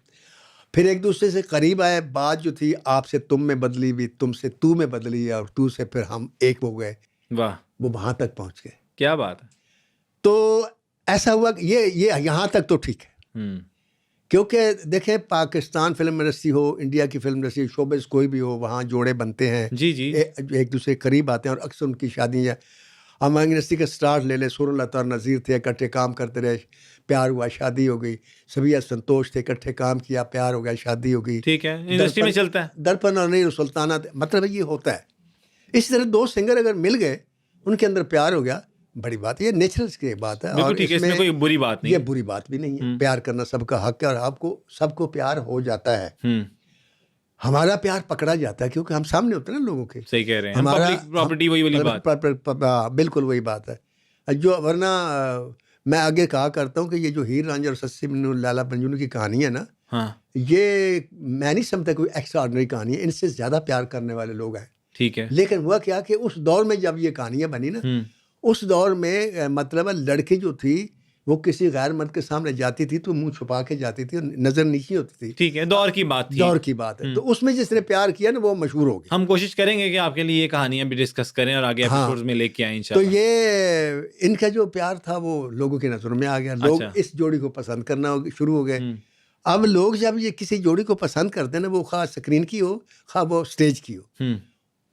Speaker 1: پھر ایک دوسرے سے قریب آئے, بات جو تھی آپ سے تم میں بدلی ہوئی, تم سے تو میں بدلی, اور تو سے پھر ہم ایک ہو گئے.
Speaker 2: واہ,
Speaker 1: وہ وہاں تک پہنچ گئے.
Speaker 2: کیا بات ہے.
Speaker 1: تو ایسا ہوا کہ یہ یہاں تک تو ٹھیک ہے, کیونکہ دیکھیں پاکستان فلم انڈسٹری ہو, انڈیا کی فلم انڈسٹری, شوبز کوئی بھی ہو, وہاں جوڑے بنتے ہیں.
Speaker 2: جی جی.
Speaker 1: ایک دوسرے کے قریب آتے ہیں, اور اکثر ان کی شادیاں, ہم انڈسٹری کا سٹارٹ لے لیں, سور اللہ اور نذیر تھے, اکٹھے کام کرتے رہے, پیار ہوا, شادی ہو گئی. سبیہ سنتوش تھے, اکٹھے کام کیا, پیار ہو گیا, شادی ہو گئی.
Speaker 2: ٹھیک ہے. انڈسٹری میں چلتا ہے.
Speaker 1: درپن اور نہیں سلطانہ, مطلب یہ ہوتا ہے. اسی طرح دو سنگر اگر مل گئے, ان کے اندر پیار ہو گیا, بڑی بات ہے, یہ نیچرل کی بات ہے. اور
Speaker 2: ٹھیک ہے, اس میں کوئی بری بات نہیں.
Speaker 1: یہ بری بات بھی نہیں ہے, پیار کرنا سب کا حق ہے, اور آپ کو سب کو پیار ہو جاتا ہے. ہمارا پیار پکڑا جاتا ہے کیونکہ ہم سامنے ہوتے ہیں نا لوگوں کے.
Speaker 2: صحیح کہہ رہے ہیں.
Speaker 1: ہمارا
Speaker 2: پراپرٹی وہی والی بات.
Speaker 1: بالکل وہی بات ہے. جو ورنہ میں آگے کہا کرتا ہوں کہ یہ جو ہیر رانجھا اور سسی منو لیلا منجنو کی کہانی ہے نا, یہ میں نہیں سمجھتا کوئی ایکسٹرا آرڈنری کہانی ہے. ان سے زیادہ پیار کرنے والے لوگ ہیں.
Speaker 2: ٹھیک ہے.
Speaker 1: لیکن ہوا کیا کہ اس دور میں جب یہ کہانیاں بنی نا, اس دور میں مطلب لڑکی جو تھی وہ کسی غیر مرد کے سامنے جاتی تھی تو منہ چھپا کے جاتی تھی, نظر نیچی ہوتی تھی.
Speaker 2: ٹھیک ہے. دور کی بات تھی.
Speaker 1: دور کی بات ہے. تو اس میں جس نے پیار کیا نا وہ مشہور ہو گیا.
Speaker 2: ہم کوشش کریں گے کہ آپ کے لیے یہ کہانیاں بھی ڈسکس کریں اور آگے ایپیسوڈز میں لے کے آئیں انشاءاللہ.
Speaker 1: تو یہ ان کا جو پیار تھا وہ لوگوں کی نظروں میں آ گیا. لوگ اس جوڑی کو پسند کرنا شروع ہو گئے. اب لوگ جب یہ کسی جوڑی کو پسند کرتے ہیں نا, وہ خواہ اسکرین کی ہو خواہ وہ اسٹیج کی ہو,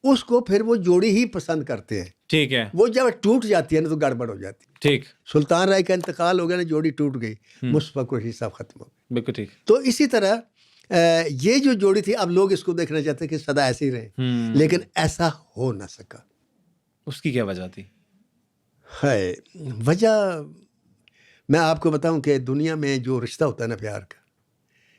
Speaker 1: اس کو پھر وہ جوڑی ہی پسند کرتے ہیں.
Speaker 2: ٹھیک ہے.
Speaker 1: وہ جب ٹوٹ جاتی ہے نا تو گڑبڑ ہو جاتی ہے.
Speaker 2: ٹھیک.
Speaker 1: سلطان رائے کا انتقال ہو گیا نا, جوڑی ٹوٹ گئی, مصطفیٰ قریشی صاحب ختم ہو گئے.
Speaker 2: بالکل ٹھیک.
Speaker 1: تو اسی طرح یہ جو جوڑی تھی, اب لوگ اس کو دیکھنا چاہتے کہ سدا ایسے ہی رہے, لیکن ایسا ہو نہ سکا.
Speaker 2: اس کی کیا وجہ تھی؟
Speaker 1: ہے وجہ میں آپ کو بتاؤں کہ دنیا میں جو رشتہ ہوتا ہے نا پیار کا,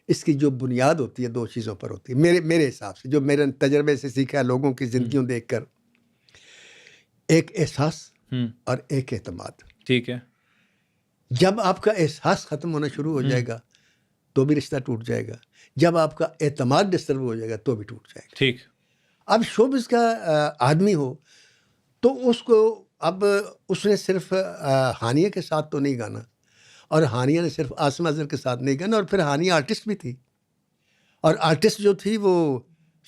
Speaker 1: اس کی جو بنیاد ہوتی ہے دو چیزوں پر ہوتی ہے میرے حساب سے, جو میرے تجربے سے سیکھا ہے لوگوں کی زندگیوں دیکھ کر. ایک احساس اور ایک اعتماد.
Speaker 2: ٹھیک ہے.
Speaker 1: جب آپ کا احساس ختم ہونا شروع ہو جائے گا تو بھی رشتہ ٹوٹ جائے گا, جب آپ کا اعتماد ڈسٹرب ہو جائے گا تو بھی ٹوٹ جائے گا.
Speaker 2: ٹھیک. اب
Speaker 1: شوبز کا آدمی ہو تو اس کو, اب اس نے صرف ہانیہ کے ساتھ تو نہیں گانا, اور ہانیہ نے صرف عاصم اظہر کے ساتھ نہیں گانا, اور پھر ہانیہ آرٹسٹ بھی تھی, اور آرٹسٹ جو تھی وہ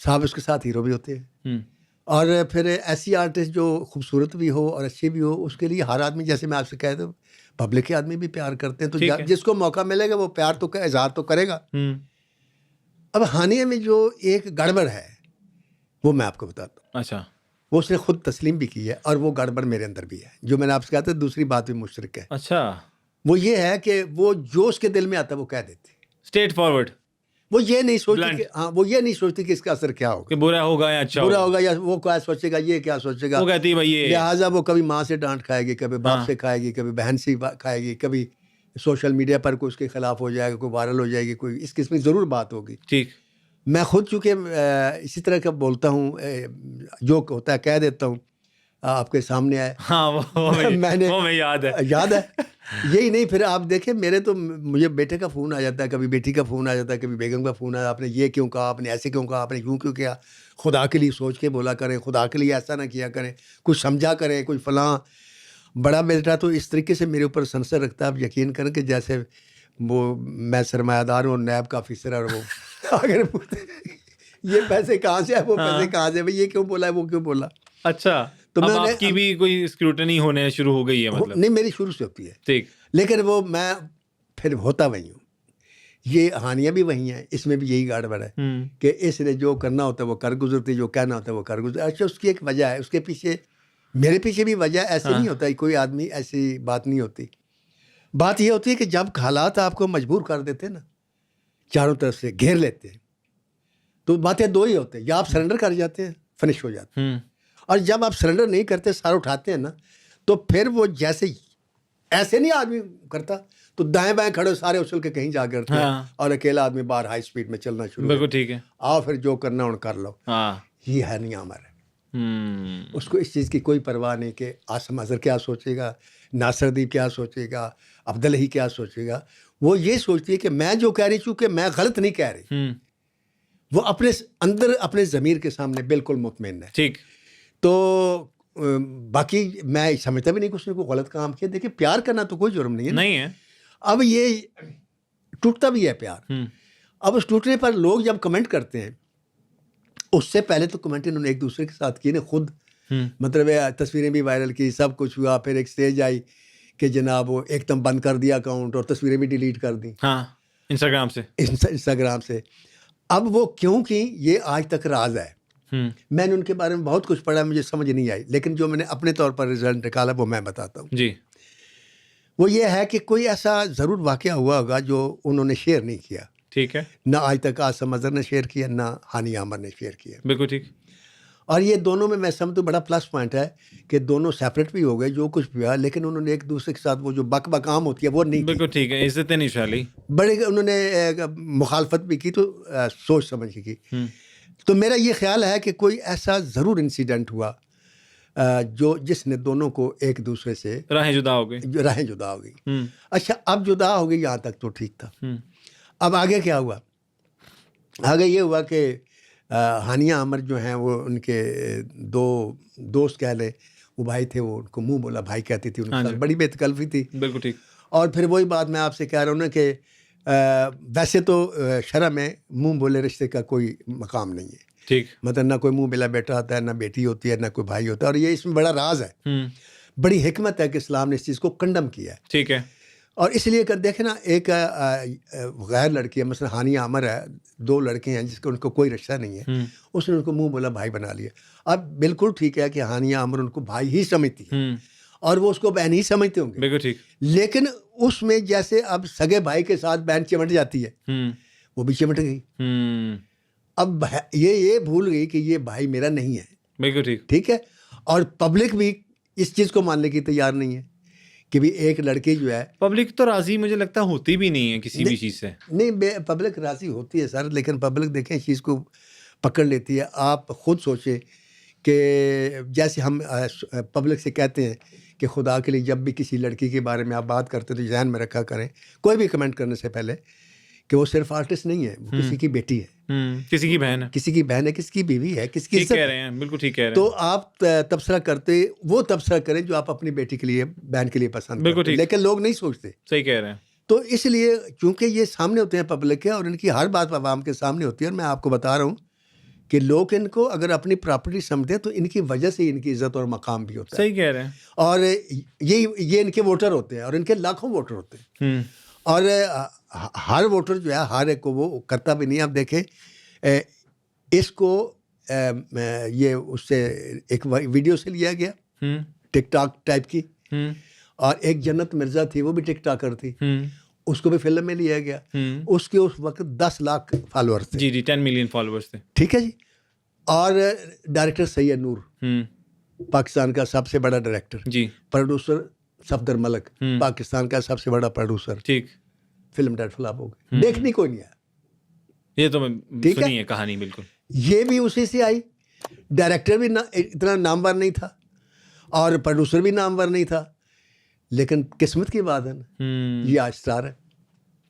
Speaker 1: صاحب اس کے ساتھ ہیرو بھی ہوتے ہیں. اور پھر ایسی آرٹسٹ جو خوبصورت بھی ہو اور اچھی بھی ہو, اس کے لیے ہر آدمی, جیسے میں آپ سے کہہ دوں, پبلک کے آدمی بھی پیار کرتے ہیں. تو جس کو موقع ملے گا وہ پیار تو اظہار تو کرے گا. اب ہانیہ میں جو ایک گڑبڑ ہے وہ میں آپ کو بتاتا ہوں.
Speaker 2: اچھا.
Speaker 1: وہ اس نے خود تسلیم بھی کی ہے, اور وہ گڑبڑ میرے اندر بھی ہے, جو میں نے آپ سے کہا تھا. دوسری بات بھی مشترک ہے.
Speaker 2: اچھا.
Speaker 1: وہ یہ ہے کہ وہ جو اس کے دل میں آتا ہے وہ کہہ دیتی.
Speaker 2: Straight forward. وہ
Speaker 1: یہ نہیں سوچتی کہ وہ یہ نہیں سوچتی کہ اس کا اثر کیا ہوگا,
Speaker 2: کہ برا ہوگا یا اچھا
Speaker 1: برا ہوگا, یا وہ کیا سوچے گا, یہ کیا سوچے گا.
Speaker 2: وہ کہتی بھائی یہ,
Speaker 1: لہٰذا وہ کبھی ماں سے ڈانٹ کھائے گی, کبھی باپ سے کھائے گی, کبھی بہن سے کھائے گی, کبھی سوشل میڈیا پر کوئی اس کے خلاف ہو جائے گا, کوئی وائرل ہو جائے گی, کوئی اس قسم کی ضرور بات ہوگی.
Speaker 2: ٹھیک.
Speaker 1: میں خود چونکہ اسی طرح کا بولتا ہوں, جو ہوتا ہے کہہ دیتا ہوں, آپ کے سامنے آئے.
Speaker 2: ہاں, وہ
Speaker 1: میں نے
Speaker 2: یاد ہے.
Speaker 1: یہی نہیں، پھر آپ دیکھیں میرے تو مجھے بیٹے کا فون آ جاتا ہے، کبھی بیٹی کا فون آ جاتا ہے، کبھی بیگم کا فون آیا، آپ نے یہ کیوں کہا، آپ نے ایسے کیوں کہا، آپ نے یوں کیوں کیا. خدا کے لیے سوچ کے بولا کریں، خدا کے لیے ایسا نہ کیا کریں، کچھ سمجھا کریں، کوئی فلاں. بڑا بیٹا تو اس طریقے سے میرے اوپر سنسر رکھتا ہے، آپ یقین کریں کہ جیسے وہ میں سرمایہ دار ہوں اور نیب کا آفیسر ہے، اور وہ اگر یہ پیسے کہاں سے ہے، وہ پیسے کہاں سے، بھائی یہ کیوں بولا ہے، وہ کیوں بولا.
Speaker 2: اچھا،
Speaker 1: تو
Speaker 2: اب آپ کی بھی کوئی اسکروٹنی ہونے شروع ہو گئی ہے مطلب؟
Speaker 1: نہیں، میری شروع سے ہوتی ہے،
Speaker 2: ٹھیک.
Speaker 1: لیکن وہ میں پھر ہوتا وہی ہوں. یہ کہانیاں بھی وہی ہیں، اس میں بھی یہی گڑبڑ ہے کہ اس نے جو کرنا ہوتا ہے وہ کر گزرتی، جو کہنا ہوتا ہے وہ کر گزرتی. اچھا، اس کی ایک وجہ ہے، اس کے پیچھے میرے پیچھے بھی وجہ. ایسے نہیں ہوتا، کوئی آدمی ایسی بات نہیں ہوتی. بات یہ ہوتی ہے کہ جب حالات آپ کو مجبور کر دیتے ہیں نا، چاروں طرف سے گھیر لیتے ہیں، تو باتیں دو ہی ہوتے ہیں، یا آپ سرنڈر کر جاتے ہیں، فنش ہو جاتے ہیں. اور جب آپ سرنڈر نہیں کرتے، سار اٹھاتے ہیں نا، تو پھر وہ جیسے ایسے نہیں آدمی کرتا، تو دائیں بائیں کھڑے سارے اچھل کے کہیں جا کرتے ہیں، اور اکیلا آدمی باہر ہائی سپیڈ میں چلنا شروع.
Speaker 2: بالکل ٹھیک ہے،
Speaker 1: آؤ پھر جو کرنا ان کر لو. یہ ہے نہیں عامر. اس کو اس چیز کی کوئی پرواہ نہیں کہ عاصم اظہر کیا سوچے گا، ناصر دیب کیا سوچے گا، عبداللہ کیا سوچے گا. وہ یہ سوچتی ہے کہ میں جو کہہ رہی، چونکہ میں غلط نہیں کہہ رہی. وہ اپنے اندر اپنے ضمیر کے سامنے بالکل مطمئن ہے.
Speaker 2: ٹھیک.
Speaker 1: تو باقی میں سمجھتا بھی نہیں کہ اس نے کوئی غلط کام کیا. دیکھیں، پیار کرنا تو کوئی جرم نہیں ہے،
Speaker 2: نہیں ہے.
Speaker 1: اب یہ ٹوٹتا بھی ہے پیار. اب اس ٹوٹنے پر لوگ جب کمنٹ کرتے ہیں، اس سے پہلے تو کمنٹ انہوں نے ایک دوسرے کے ساتھ کیے نا، خود مطلب تصویریں بھی وائرل کی، سب کچھ ہوا. پھر ایک سٹیج آئی کہ جناب وہ ایک دم بند کر دیا اکاؤنٹ، اور تصویریں بھی ڈیلیٹ کر دیں انسٹاگرام سے. اب وہ کیوں کی، یہ آج تک راز ہے. میں نے ان کے بارے میں بہت کچھ پڑھا، مجھے سمجھ نہیں آئی، لیکن جو میں نے اپنے طور پر رزلٹ نکالا وہ میں بتاتا ہوں.
Speaker 2: جی.
Speaker 1: وہ یہ ہے کہ کوئی ایسا ضرور واقعہ ہوا ہوگا جو انہوں نے شیئر نہیں کیا.
Speaker 2: ٹھیک ہے.
Speaker 1: نہ آج تک عاصم اظہر نے شیئر کیا، نہ ہانی عامر نے شیئر کیا.
Speaker 2: بالکل ٹھیک.
Speaker 1: اور یہ دونوں میں سمجھتا ہوں بڑا پلس پوائنٹ ہے کہ دونوں سیپریٹ بھی ہو گئے، جو کچھ بھی ہوا، لیکن انہوں نے ایک دوسرے کے ساتھ وہ جو بک بکام ہوتی ہے وہ نہیں کی.
Speaker 2: بالکل ٹھیک ہے. عزت نشالی
Speaker 1: بڑے انہوں نے مخالفت بھی کی، تو سوچ سمجھ کی. تو میرا یہ خیال ہے کہ کوئی ایسا ضرور انسیڈنٹ ہوا جس نے دونوں کو ایک دوسرے سے راہیں جدا ہو گئی. اچھا، اب جدا ہو گئی، یہاں تک تو ٹھیک تھا. اب آگے کیا ہوا؟ آگے یہ ہوا کہ ہانیہ عامر جو ہیں، وہ ان کے دو دوست کہہ لیں، وہ بھائی تھے، وہ ان کو منہ بولا بھائی کہتی تھی، ان کے ساتھ بڑی بے تکلفی تھی.
Speaker 2: بالکل ٹھیک.
Speaker 1: اور پھر وہی بات میں آپ سے کہہ رہا ہوں نا کہ ویسے تو شرع میں منہ بولے رشتے کا کوئی مقام نہیں ہے.
Speaker 2: ٹھیک.
Speaker 1: مطلب نہ کوئی منہ بلا بیٹا ہوتا ہے، نہ بیٹی ہوتی ہے، نہ کوئی بھائی ہوتا ہے. اور یہ اس میں بڑا راز ہے، بڑی حکمت ہے کہ اسلام نے اس چیز کو کنڈم کیا ہے.
Speaker 2: ٹھیک ہے. اور
Speaker 1: اس لیے کر دیکھیں نا، ایک غیر لڑکی ہے، مثلا ہانیہ عامر ہے، دو لڑکے ہیں جس کو ان کو کوئی رشتہ نہیں ہے، اس نے ان کو منہ بولا بھائی بنا لیا. اب بالکل ٹھیک ہے کہ ہانیہ عامر ان کو بھائی ہی سمجھتی ہے، اور وہ اس کو بہن ہی سمجھتے ہوں گے.
Speaker 2: بالکل ٹھیک.
Speaker 1: لیکن اس میں جیسے اب سگے بھائی کے ساتھ بہن چمٹ جاتی ہے، وہ بھی چمٹ گئی. اب یہ بھول گئی کہ یہ بھائی میرا نہیں ہے. بالکل ٹھیک. ٹھیک ہے. اور پبلک بھی اس چیز کو ماننے کی تیار نہیں ہے کہ بھی ایک لڑکی جو ہے،
Speaker 2: پبلک تو راضی مجھے لگتا ہوتی بھی نہیں ہے کسی بھی چیز سے. نہیں،
Speaker 1: پبلک راضی ہوتی ہے سر، لیکن پبلک دیکھیں اس چیز کو پکڑ لیتی ہے. آپ خود سوچیں کہ جیسے ہم پبلک سے کہتے ہیں کہ خدا کے لیے جب بھی کسی لڑکی کے بارے میں آپ بات کرتے تو ذہن میں رکھا کریں، کوئی بھی کمنٹ کرنے سے پہلے، کہ وہ صرف آرٹسٹ نہیں ہے، وہ کسی کی بیٹی ہے،
Speaker 2: کسی کی بہن ہے،
Speaker 1: کسی کی بہن ہے، کسی کی بیوی ہے، کسی کی
Speaker 2: ٹھیک کہہ رہے ہیں. بالکل ٹھیک کہہ رہے ہیں.
Speaker 1: تو آپ تبصرہ کرتے، وہ تبصرہ کریں جو آپ اپنی بیٹی کے لیے، بہن کے لیے پسند کرتے ہیں، لیکن لوگ نہیں سوچتے.
Speaker 2: صحیح کہہ رہے ہیں.
Speaker 1: تو اس لیے چونکہ یہ سامنے ہوتے ہیں پبلک کے، اور ان کی ہر بات عوام کے سامنے ہوتی ہے، اور میں آپ کو بتا رہا ہوں کہ لوگ ان کو اگر اپنی پراپرٹی سمجھتے ہیں تو ان کی وجہ سے ان کی عزت اور مقام بھی ہوتا ہے.
Speaker 2: صحیح کہہ رہے ہیں. اور
Speaker 1: یہ ان کے ووٹر ہوتے ہیں، اور ان کے لاکھوں ووٹر ہوتے ہیں. اور ہر ووٹر جو ہے، ہر ایک کو وہ کرتا بھی نہیں. آپ دیکھیں اس کو یہ اس سے ایک ویڈیو سے لیا گیا، ٹک ٹاک ٹائپ کی، اور ایک جنت مرزا تھی، وہ بھی ٹک ٹاکر تھی، اس کو بھی فلم میں لیا گیا. اس کے اس وقت 10 لاکھ فالوورز تھے.
Speaker 2: جی 10 ملین فالوورز تھے.
Speaker 1: ٹھیک ہے جی. اور ڈائریکٹر سید نور، پاکستان کا سب سے بڑا ڈائریکٹر. جی. پروڈیوسر صفدر ملک، پاکستان کا سب سے بڑا پروڈیوسر. ٹھیک. فلم ڈیٹ فلاپ ہو گئی، دیکھنے کوئی نہیں آیا.
Speaker 2: یہ تو میں سنی ہے کہانی. بالکل.
Speaker 1: یہ بھی اسی سے آئی. ڈائریکٹر بھی اتنا نامور نہیں تھا، اور پروڈیوسر بھی نامور نہیں تھا، لیکن قسمت کی بات ہے نا، یہ آج اسٹار ہے.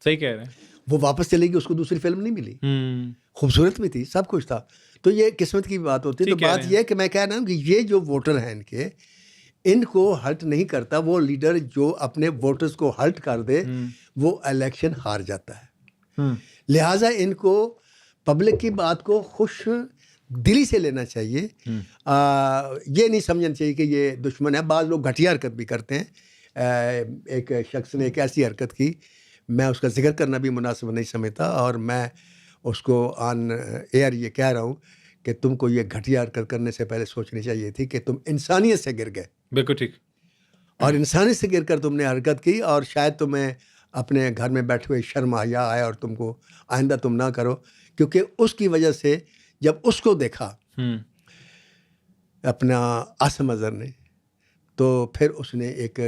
Speaker 2: صحیح کہہ رہے ہیں.
Speaker 1: وہ واپس چلے گی، اس کو دوسری فلم نہیں ملی. خوبصورت بھی تھی، سب کچھ تھا. تو یہ قسمت کی بات ہوتی ہے. تو بات یہ ہے کہ میں کہہ رہا ہوں کہ یہ جو ووٹر ہیں ان کو ہرٹ نہیں کرتا. وہ لیڈر جو اپنے ووٹرز کو ہرٹ کر دے وہ الیکشن ہار جاتا ہے. لہٰذا ان کو پبلک کی بات کو خوش دلی سے لینا چاہیے. یہ نہیں سمجھنا چاہیے کہ یہ دشمن ہے. بعض لوگ گھٹیا حرکت بھی کرتے ہیں. ایک شخص نے ایک ایسی حرکت کی، میں اس کا ذکر کرنا بھی مناسب نہیں سمجھتا، اور میں اس کو آن ایئر یہ کہہ رہا ہوں کہ تم کو یہ گھٹیا حرکت کرنے سے پہلے سوچنی چاہیے تھی کہ تم انسانیت سے گر گئے.
Speaker 2: بالکل ٹھیک.
Speaker 1: اور انسانیت سے گر کر تم نے حرکت کی، اور شاید تمہیں اپنے گھر میں بیٹھے ہوئے شرم حیا آیا، اور تم کو آئندہ تم نہ کرو. کیونکہ اس کی وجہ سے جب اس کو دیکھا اپنا عاصم اظہر نے، تو پھر اس نے ایک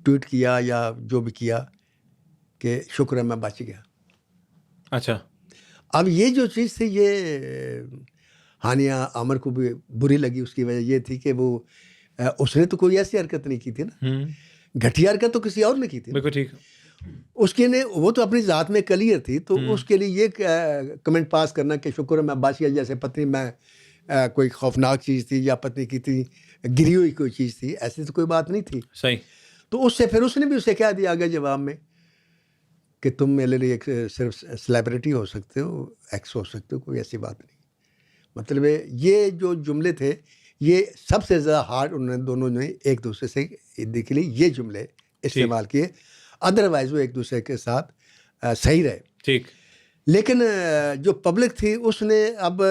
Speaker 1: ٹویٹ کیا یا جو بھی کیا کہ شکر ہے میں بچ گیا.
Speaker 2: اچھا.
Speaker 1: اب یہ جو چیز تھی یہ ہانیہ عامر کو بھی بری لگی. اس کی وجہ یہ تھی کہ وہ اس نے تو کوئی ایسی حرکت نہیں کی تھی نا، گھٹیا حرکت تو کسی اور نے کی تھی.
Speaker 2: بالکل ٹھیک.
Speaker 1: اس کے نے وہ تو اپنی ذات میں کلیئر تھی. تو اس کے لیے یہ کمنٹ پاس کرنا کہ شکر ہے میں بچ گیا، جیسے پتنی میں کوئی خوفناک چیز تھی یا پتنی کی تھی گری ہوئی کوئی چیز تھی، ایسی تو کوئی بات نہیں تھی.
Speaker 2: صحیح. تو
Speaker 1: اس سے پھر اس نے بھی اسے کہہ دیا آگے جواب میں کہ تم میرے لیے ایک صرف سیلیبریٹی ہو سکتے ہو، ایکس ہو سکتے ہو، کوئی ایسی بات نہیں. مطلب یہ جو جملے تھے یہ سب سے زیادہ ہارڈ انہوں نے دونوں نے ایک دوسرے سے کے لیے یہ جملے استعمال کیے. ادروائز وہ ایک دوسرے کے ساتھ صحیح رہے.
Speaker 2: ٹھیک.
Speaker 1: لیکن جو پبلک تھی اس نے اب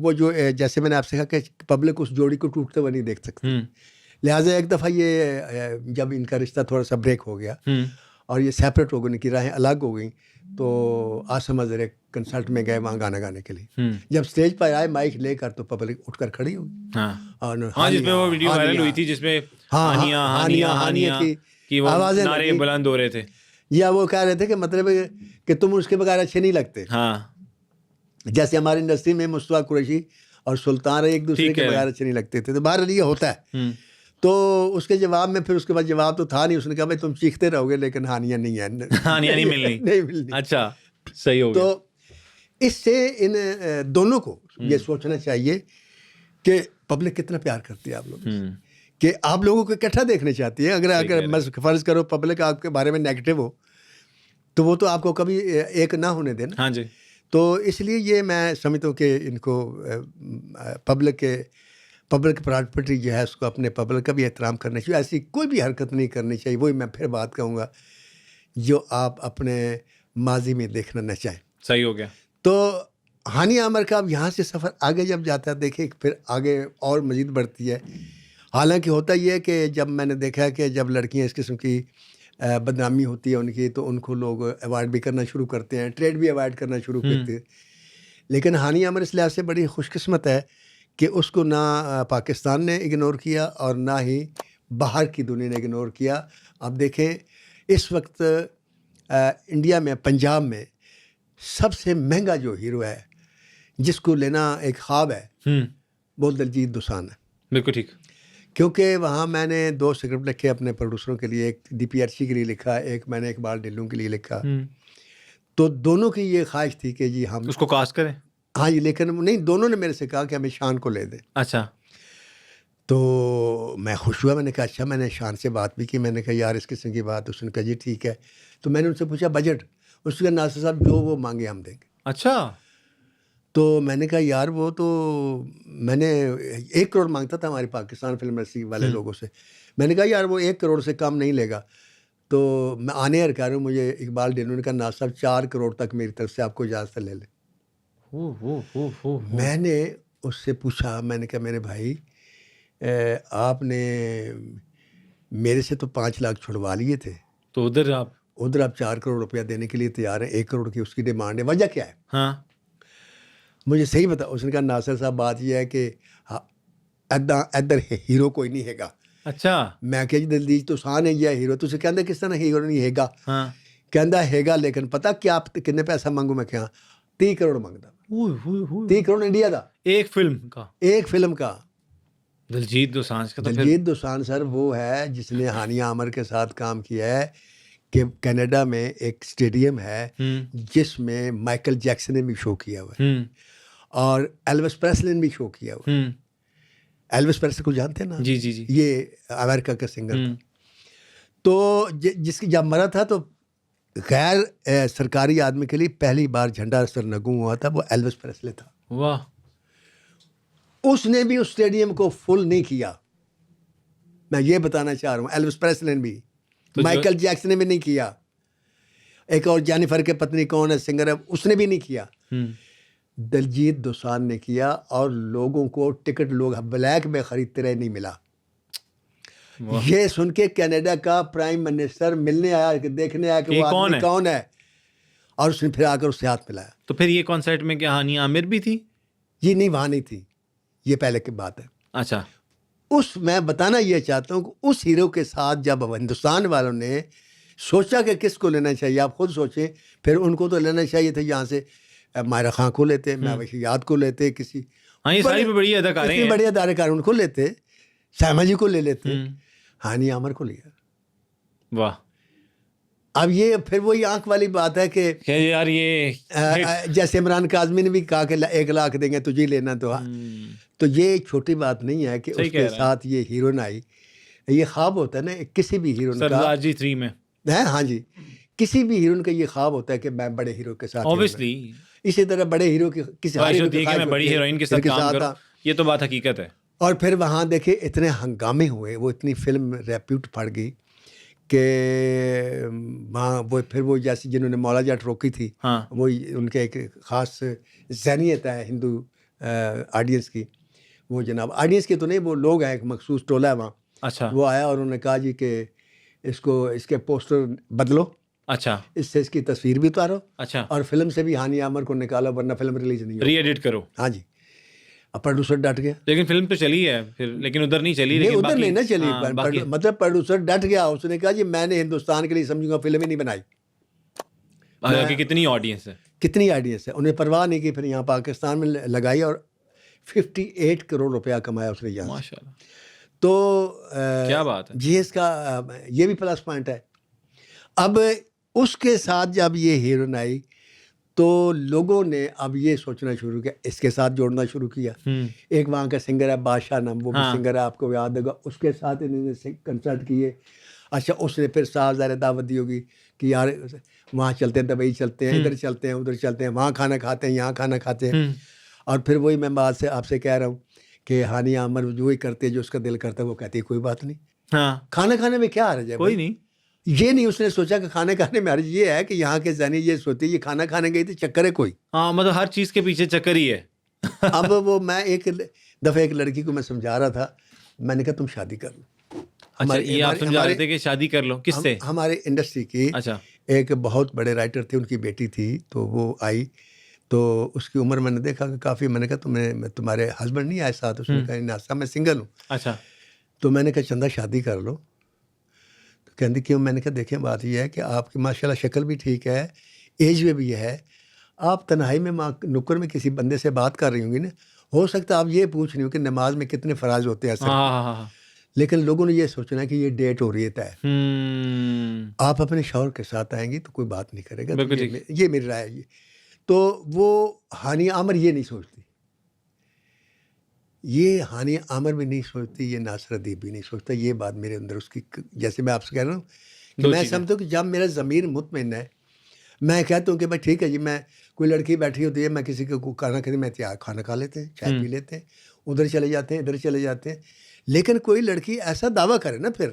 Speaker 1: وہ جو جیسے میں نے آپ سے کہا کہ پبلک اس جوڑی کو ٹوٹتے ہوئے نہیں دیکھ سکتی. لہٰذا ایک دفعہ یہ جب ان کا رشتہ تھوڑا سا بریک ہو گیا اور یہ سیپریٹ ہو گئی، ان کی راہیں الگ ہو گئیں، تو عاصم اظہر ایک کنسرٹ میں گئے وہاں گانا گانے کے لیے. جب اسٹیج پر آئے مائک لے کر تو پبلک اٹھ کر کھڑی ہوئی.
Speaker 2: ہاں، جس میں وہ ویڈیو وائرل ہوئی تھی جس میں ہانیہ کی وہ نعرے بلند ہو رہے تھے،
Speaker 1: یا وہ کہہ رہے تھے کہ مطلب کہ تم اس کے بغیر اچھے نہیں لگتے.
Speaker 2: ہاں،
Speaker 1: جیسے ہماری انڈسٹری میں مصطفیٰ قریشی اور سلطان ایک دوسرے کے بغیر اچھے نہیں لگتے تھے. تو بہرحال یہ ہوتا ہے. تو اس کے جواب میں پھر اس کے بعد جواب تو تھا نہیں. اس نے کہا بھائی تم چیختے رہو گے لیکن ہانیہ نہیں ہے،
Speaker 2: ہانیہ نہیں ملنی. اچھا، صحیح ہو گیا.
Speaker 1: تو اس سے ان دونوں کو یہ سوچنا چاہیے کہ پبلک کتنا پیار کرتی ہے آپ لوگ، کہ آپ لوگوں کو اکٹھا دیکھنا چاہتی ہے. اگر فرض کرو پبلک آپ کے بارے میں نیگیٹو ہو تو وہ تو آپ کو کبھی ایک نہ ہونے دینا.
Speaker 2: ہاں جی.
Speaker 1: تو اس لیے یہ میں سمجھتا ہوں کہ ان کو پبلک پراپرٹی جو ہے اس کو اپنے پبلک کا بھی احترام کرنا چاہیے. ایسی کوئی بھی حرکت نہیں کرنی چاہیے. وہی میں پھر بات کہوں گا جو آپ اپنے ماضی میں دیکھنا نہ چاہیں.
Speaker 2: صحیح ہو گیا.
Speaker 1: تو ہانیہ عامر کا اب یہاں سے سفر آگے جب جاتا ہے دیکھیں پھر آگے اور مزید بڑھتی ہے. حالانکہ ہوتا یہ ہے کہ جب میں نے دیکھا کہ جب لڑکیاں اس قسم کی بدنامی ہوتی ہے ان کی تو ان کو لوگ ایوائڈ بھی کرنا شروع کرتے ہیں، ٹریڈ بھی ایوائڈ کرنا شروع کرتے ہیں. لیکن ہانیہ عامر اس لحاظ سے بڑی خوش قسمت ہے کہ اس کو نہ پاکستان نے اگنور کیا اور نہ ہی باہر کی دنیا نے اگنور کیا. اب دیکھیں اس وقت انڈیا میں پنجاب میں سب سے مہنگا جو ہیرو ہے جس کو لینا ایک خواب ہے وہ دلجیت دوسان ہے.
Speaker 2: بالکل ٹھیک.
Speaker 1: کیونکہ وہاں میں نے 2 اسکرپٹ لکھے اپنے پروڈیوسروں کے لیے، ایک DPRC کے لیے لکھا، ایک میں نے اقبال ڈھلوں کے لیے لکھا. تو دونوں کی یہ خواہش تھی کہ جی ہم
Speaker 2: اس کو کاسٹ کریں.
Speaker 1: ہاں جی، لیکن نہیں، دونوں نے میرے سے کہا کہ ہمیں شان کو لے دیں.
Speaker 2: اچھا. تو
Speaker 1: میں خوش ہوا. میں نے کہا اچھا. میں نے شان سے بات بھی کی. میں نے کہا یار اس قسم کی بات. اس نے کہا جی ٹھیک ہے. تو میں نے ان سے پوچھا بجٹ. اس کا ناصر صاحب جو وہ مانگے ہم دیں گے.
Speaker 2: اچھا.
Speaker 1: تو میں نے کہا یار وہ تو میں نے 1 کروڑ مانگتا تھا ہماری پاکستان فلم انڈسٹری والے لوگوں سے. میں نے کہا یار وہ 1 کروڑ سے کم نہیں لے گا. تو میں آنے کہہ رہا ہوں مجھے اقبال ڈھلوں نے کہا ناصر صاحب 4 کروڑ تک میری طرف سے آپ کو اجازت لے لیں. میں نے اس سے پوچھا، میں نے کہا میرے بھائی آپ نے میرے سے تو 5 لاکھ چھڑوا لیے تھے،
Speaker 2: تو ادھر آپ
Speaker 1: 4 کروڑ روپیہ دینے کے لیے تیار ہیں. 1 کروڑ کی اس کی ڈیمانڈ ہے. وجہ کیا ہے؟
Speaker 2: ہاں
Speaker 1: مجھے صحیح بتا. اس نے کہا ناصر صاحب بات یہ ہے کہ ادھر ہیرو کوئی نہیں ہے گا.
Speaker 2: اچھا.
Speaker 1: میں کہ دلجیت دوسان ہے یا ہیرو. تو کہندا کس طرح ہیرو نہیں ہے گا. کہندا ہے گا لیکن پتہ کیا آپ کتنے پیسہ مانگو. میں کہا 30 کروڑ مانگتا. 30 کروڑ انڈیا دا.
Speaker 2: ایک فلم کا. دلجیت دوسانجھ کا تو پھر
Speaker 1: دلجیت دوسانجھ سر وہ ہے جس نے ہانیہ عامر کے ساتھ کام کیا ہے کہ کینیڈا میں ایک اسٹیڈیم ہے جس میں مائیکل جیکسن نے بھی شو کیا ہوا ہے اور ایلوس پریسلی نے بھی شو کیا ہوا ہے. ایلوس پریسلی کو جانتے ہیں نا؟
Speaker 2: جی جی جی.
Speaker 1: یہ امریکہ کا سنگر تھا. تو جس کی جب مرا تھا تو غیر سرکاری آدمی کے لیے پہلی بار جھنڈا سرنگوں ہوا تھا، وہ ایلوس پریسلی تھا.
Speaker 2: واہ.
Speaker 1: اس نے بھی اس اسٹیڈیم کو فل نہیں کیا، میں یہ بتانا چاہ رہا ہوں. ایلوس پریسلی نے بھی، مائیکل جیکسن نے بھی نہیں کیا. ایک اور جینیفر کے پتنی کون ہے سنگر ہے، اس نے بھی نہیں کیا. دلجیت دوسانجھ نے کیا اور لوگوں کو ٹکٹ لوگ بلیک میں خریدتے رہے، نہیں ملا. یہ سن کے کینیڈا کا پرائم منسٹر ملنے آیا، دیکھنے آیا کہ وہ آدمی کون ہے، اور اس نے پھر آ کر اس سے ہاتھ ملایا.
Speaker 2: تو پھر یہ کنسرٹ میں کیا ہانیہ عامر بھی تھی؟
Speaker 1: یہ نہیں، وہاں نہیں تھی، یہ پہلے کی بات ہے.
Speaker 2: اچھا.
Speaker 1: میں بتانا یہ چاہتا ہوں کہ اس ہیرو کے ساتھ جب ہندوستان والوں نے سوچا کہ کس کو لینا چاہیے، آپ خود سوچیں، پھر ان کو تو لینا چاہیے تھا یہاں سے مائرہ خان کو لیتے، محوشیات کو لیتے، کسی
Speaker 2: یہ ساری بڑی اداکاریں ہیں،
Speaker 1: بڑے اداکار ان کو لیتے، سائما جی کو لے لیتے، ہانیہ عامر کو لیا.
Speaker 2: واہ.
Speaker 1: اب یہ پھر وہی آنکھ والی بات ہے کہ
Speaker 2: یار یہ
Speaker 1: جیسے عمران کاظمی نے بھی کہا کہ 1 لاکھ دیں گے تجھے لینا، تو یہ چھوٹی بات نہیں ہے کہ اس کے ساتھ یہ ہیروئن آئی. یہ خواب ہوتا ہے نا کسی بھی ہیروئن کا،
Speaker 2: سردار جی 3 میں.
Speaker 1: ہاں جی، کسی بھی ہیروئن کا یہ خواب ہوتا ہے کہ میں بڑے ہیرو کے ساتھ.
Speaker 2: اوبویسلی
Speaker 1: اسی طرح بڑے ہیرو کی کسی
Speaker 2: میں بڑی ہیروئن کے ساتھ کام کروں، یہ تو بات حقیقت ہے.
Speaker 1: اور پھر وہاں دیکھے اتنے ہنگامے ہوئے، وہ اتنی فلم ریپیوٹ پڑ گئی کہ وہاں وہ جیسے جنہوں نے مولا جٹ روکی تھی، وہ ان کے ایک خاص ذہنیت ہے ہندو آڈینس کی. وہ جناب آڈینس کی تو نہیں، وہ لوگ ہیں، ایک مخصوص ٹولہ ہے وہاں.
Speaker 2: اچھا.
Speaker 1: وہ آیا اور انہوں نے کہا جی کہ اس کے پوسٹر بدلو،
Speaker 2: اچھا،
Speaker 1: اس سے اس کی تصویر بھی اتارو،
Speaker 2: اچھا، اور
Speaker 1: فلم سے بھی ہانیہ عامر کو نکالو ورنہ فلم ریلیز نہیں ہوگی،
Speaker 2: ری ایڈٹ کرو.
Speaker 1: ہاں جی. اب پروڈیوسر ڈٹ گیا،
Speaker 2: لیکن فلم تو چلی ہے پھر، لیکن ادھر نہیں چلی.
Speaker 1: نہیں ادھر نہیں نہ چلی، مطلب پروڈیوسر ڈٹ گیا. اس نے کہا جی میں نے ہندوستان کے لیے سمجھوں گا فلم ہی نہیں بنائی.
Speaker 2: کتنی آڈینس ہے،
Speaker 1: کتنی آڈینس ہے، انہیں پرواہ نہیں کی. پھر یہاں پاکستان میں لگائی اور 58 کروڑ روپیہ کمایا اس نے یہاں.
Speaker 2: ماشاء اللہ.
Speaker 1: تو
Speaker 2: کیا بات ہے
Speaker 1: جی، اس کا یہ بھی پلس پوائنٹ ہے. اب اس کے ساتھ جب یہ ہیروئن آئی تو لوگوں نے اب یہ سوچنا شروع کیا، اس کے ساتھ جوڑنا شروع کیا. ایک وہاں کا سنگر ہے بادشاہ نام، وہ بھی سنگر ہے، آپ کو یاد ہوگا. اس کے ساتھ انہوں نے کنسرٹ کیے. اچھا، اس نے پھر صاحب ظاہر دعوت دی ہوگی کہ یار وہاں چلتے ہیں، دبئی چلتے ہیں، ادھر چلتے ہیں، ادھر چلتے ہیں، وہاں کھانا کھاتے ہیں، یہاں کھانا کھاتے ہیں. اور پھر وہی میں بات سے آپ سے کہہ رہا ہوں کہ ہانیہ عامر جو ہی کرتے جو اس کا دل کرتا ہے وہ کہتی ہے کوئی بات نہیں، کھانا کھانے میں کیا حرج ہے،
Speaker 2: کوئی نہیں.
Speaker 1: یہ نہیں اس نے سوچا کہ کھانا کھانے میں حرج یہ ہے کہ یہاں کے ذہنی یہ سوچتے یہ کھانا کھانے گئی تھی، چکر ہے کوئی.
Speaker 2: مطلب ہر چیز کے پیچھے چکر ہی ہے.
Speaker 1: اب وہ میں ایک دفعہ ایک لڑکی کو میں سمجھا رہا تھا، میں نے کہا تم شادی کر لو.
Speaker 2: یہ آپ سمجھا رہے تھے کہ شادی کر لو؟ کس سے؟
Speaker 1: ہمارے انڈسٹری کی ایک بہت بڑے رائٹر تھے، ان کی بیٹی تھی. تو وہ آئی تو اس کی عمر میں نے دیکھا کہ کافی. میں نے کہا تمہارے ہسبینڈ نہیں آئے ساتھ؟ اس نے کہا ناسا میں سنگل ہوں.
Speaker 2: اچھا.
Speaker 1: تو میں نے کہا چندہ شادی کر لو. تو کہتی کیوں؟ میں نے کہا دیکھیں بات یہ ہے کہ آپ کی ماشاء اللہ شکل بھی ٹھیک ہے، ایج میں بھی ہے، آپ تنہائی میں نکر میں کسی بندے سے بات کر رہی ہوں گی نا، ہو سکتا ہے آپ یہ پوچھ رہی ہوں کہ نماز میں کتنے فرائض ہوتے ہیں، لیکن لوگوں نے یہ سوچنا ہے کہ یہ ڈیٹ ہو رہی ہے طے، آپ اپنے شوہر کے ساتھ آئیں گی تو کوئی بات نہیں کرے گا. یہ میری رائے ہے. تو وہ ہانیہ عامر یہ نہیں سوچتی، یہ ہانیہ عامر بھی نہیں سوچتی، یہ ناصر ادیب بھی نہیں سوچتا. یہ بات میرے اندر اس کی، جیسے میں آپ سے کہہ رہا ہوں کہ میں سمجھتا ہوں کہ جب میرا ضمیر مطمئن ہے، میں کہتا ہوں کہ بھائی ٹھیک ہے جی، میں کوئی لڑکی بیٹھی ہوتی ہے، میں کسی کو کھانا کھاتی، میں کھانا کھا لیتے ہیں، چائے پی لیتے ہیں، ادھر چلے جاتے ہیں، ادھر چلے جاتے ہیں. لیکن کوئی لڑکی ایسا دعویٰ کرے نا پھر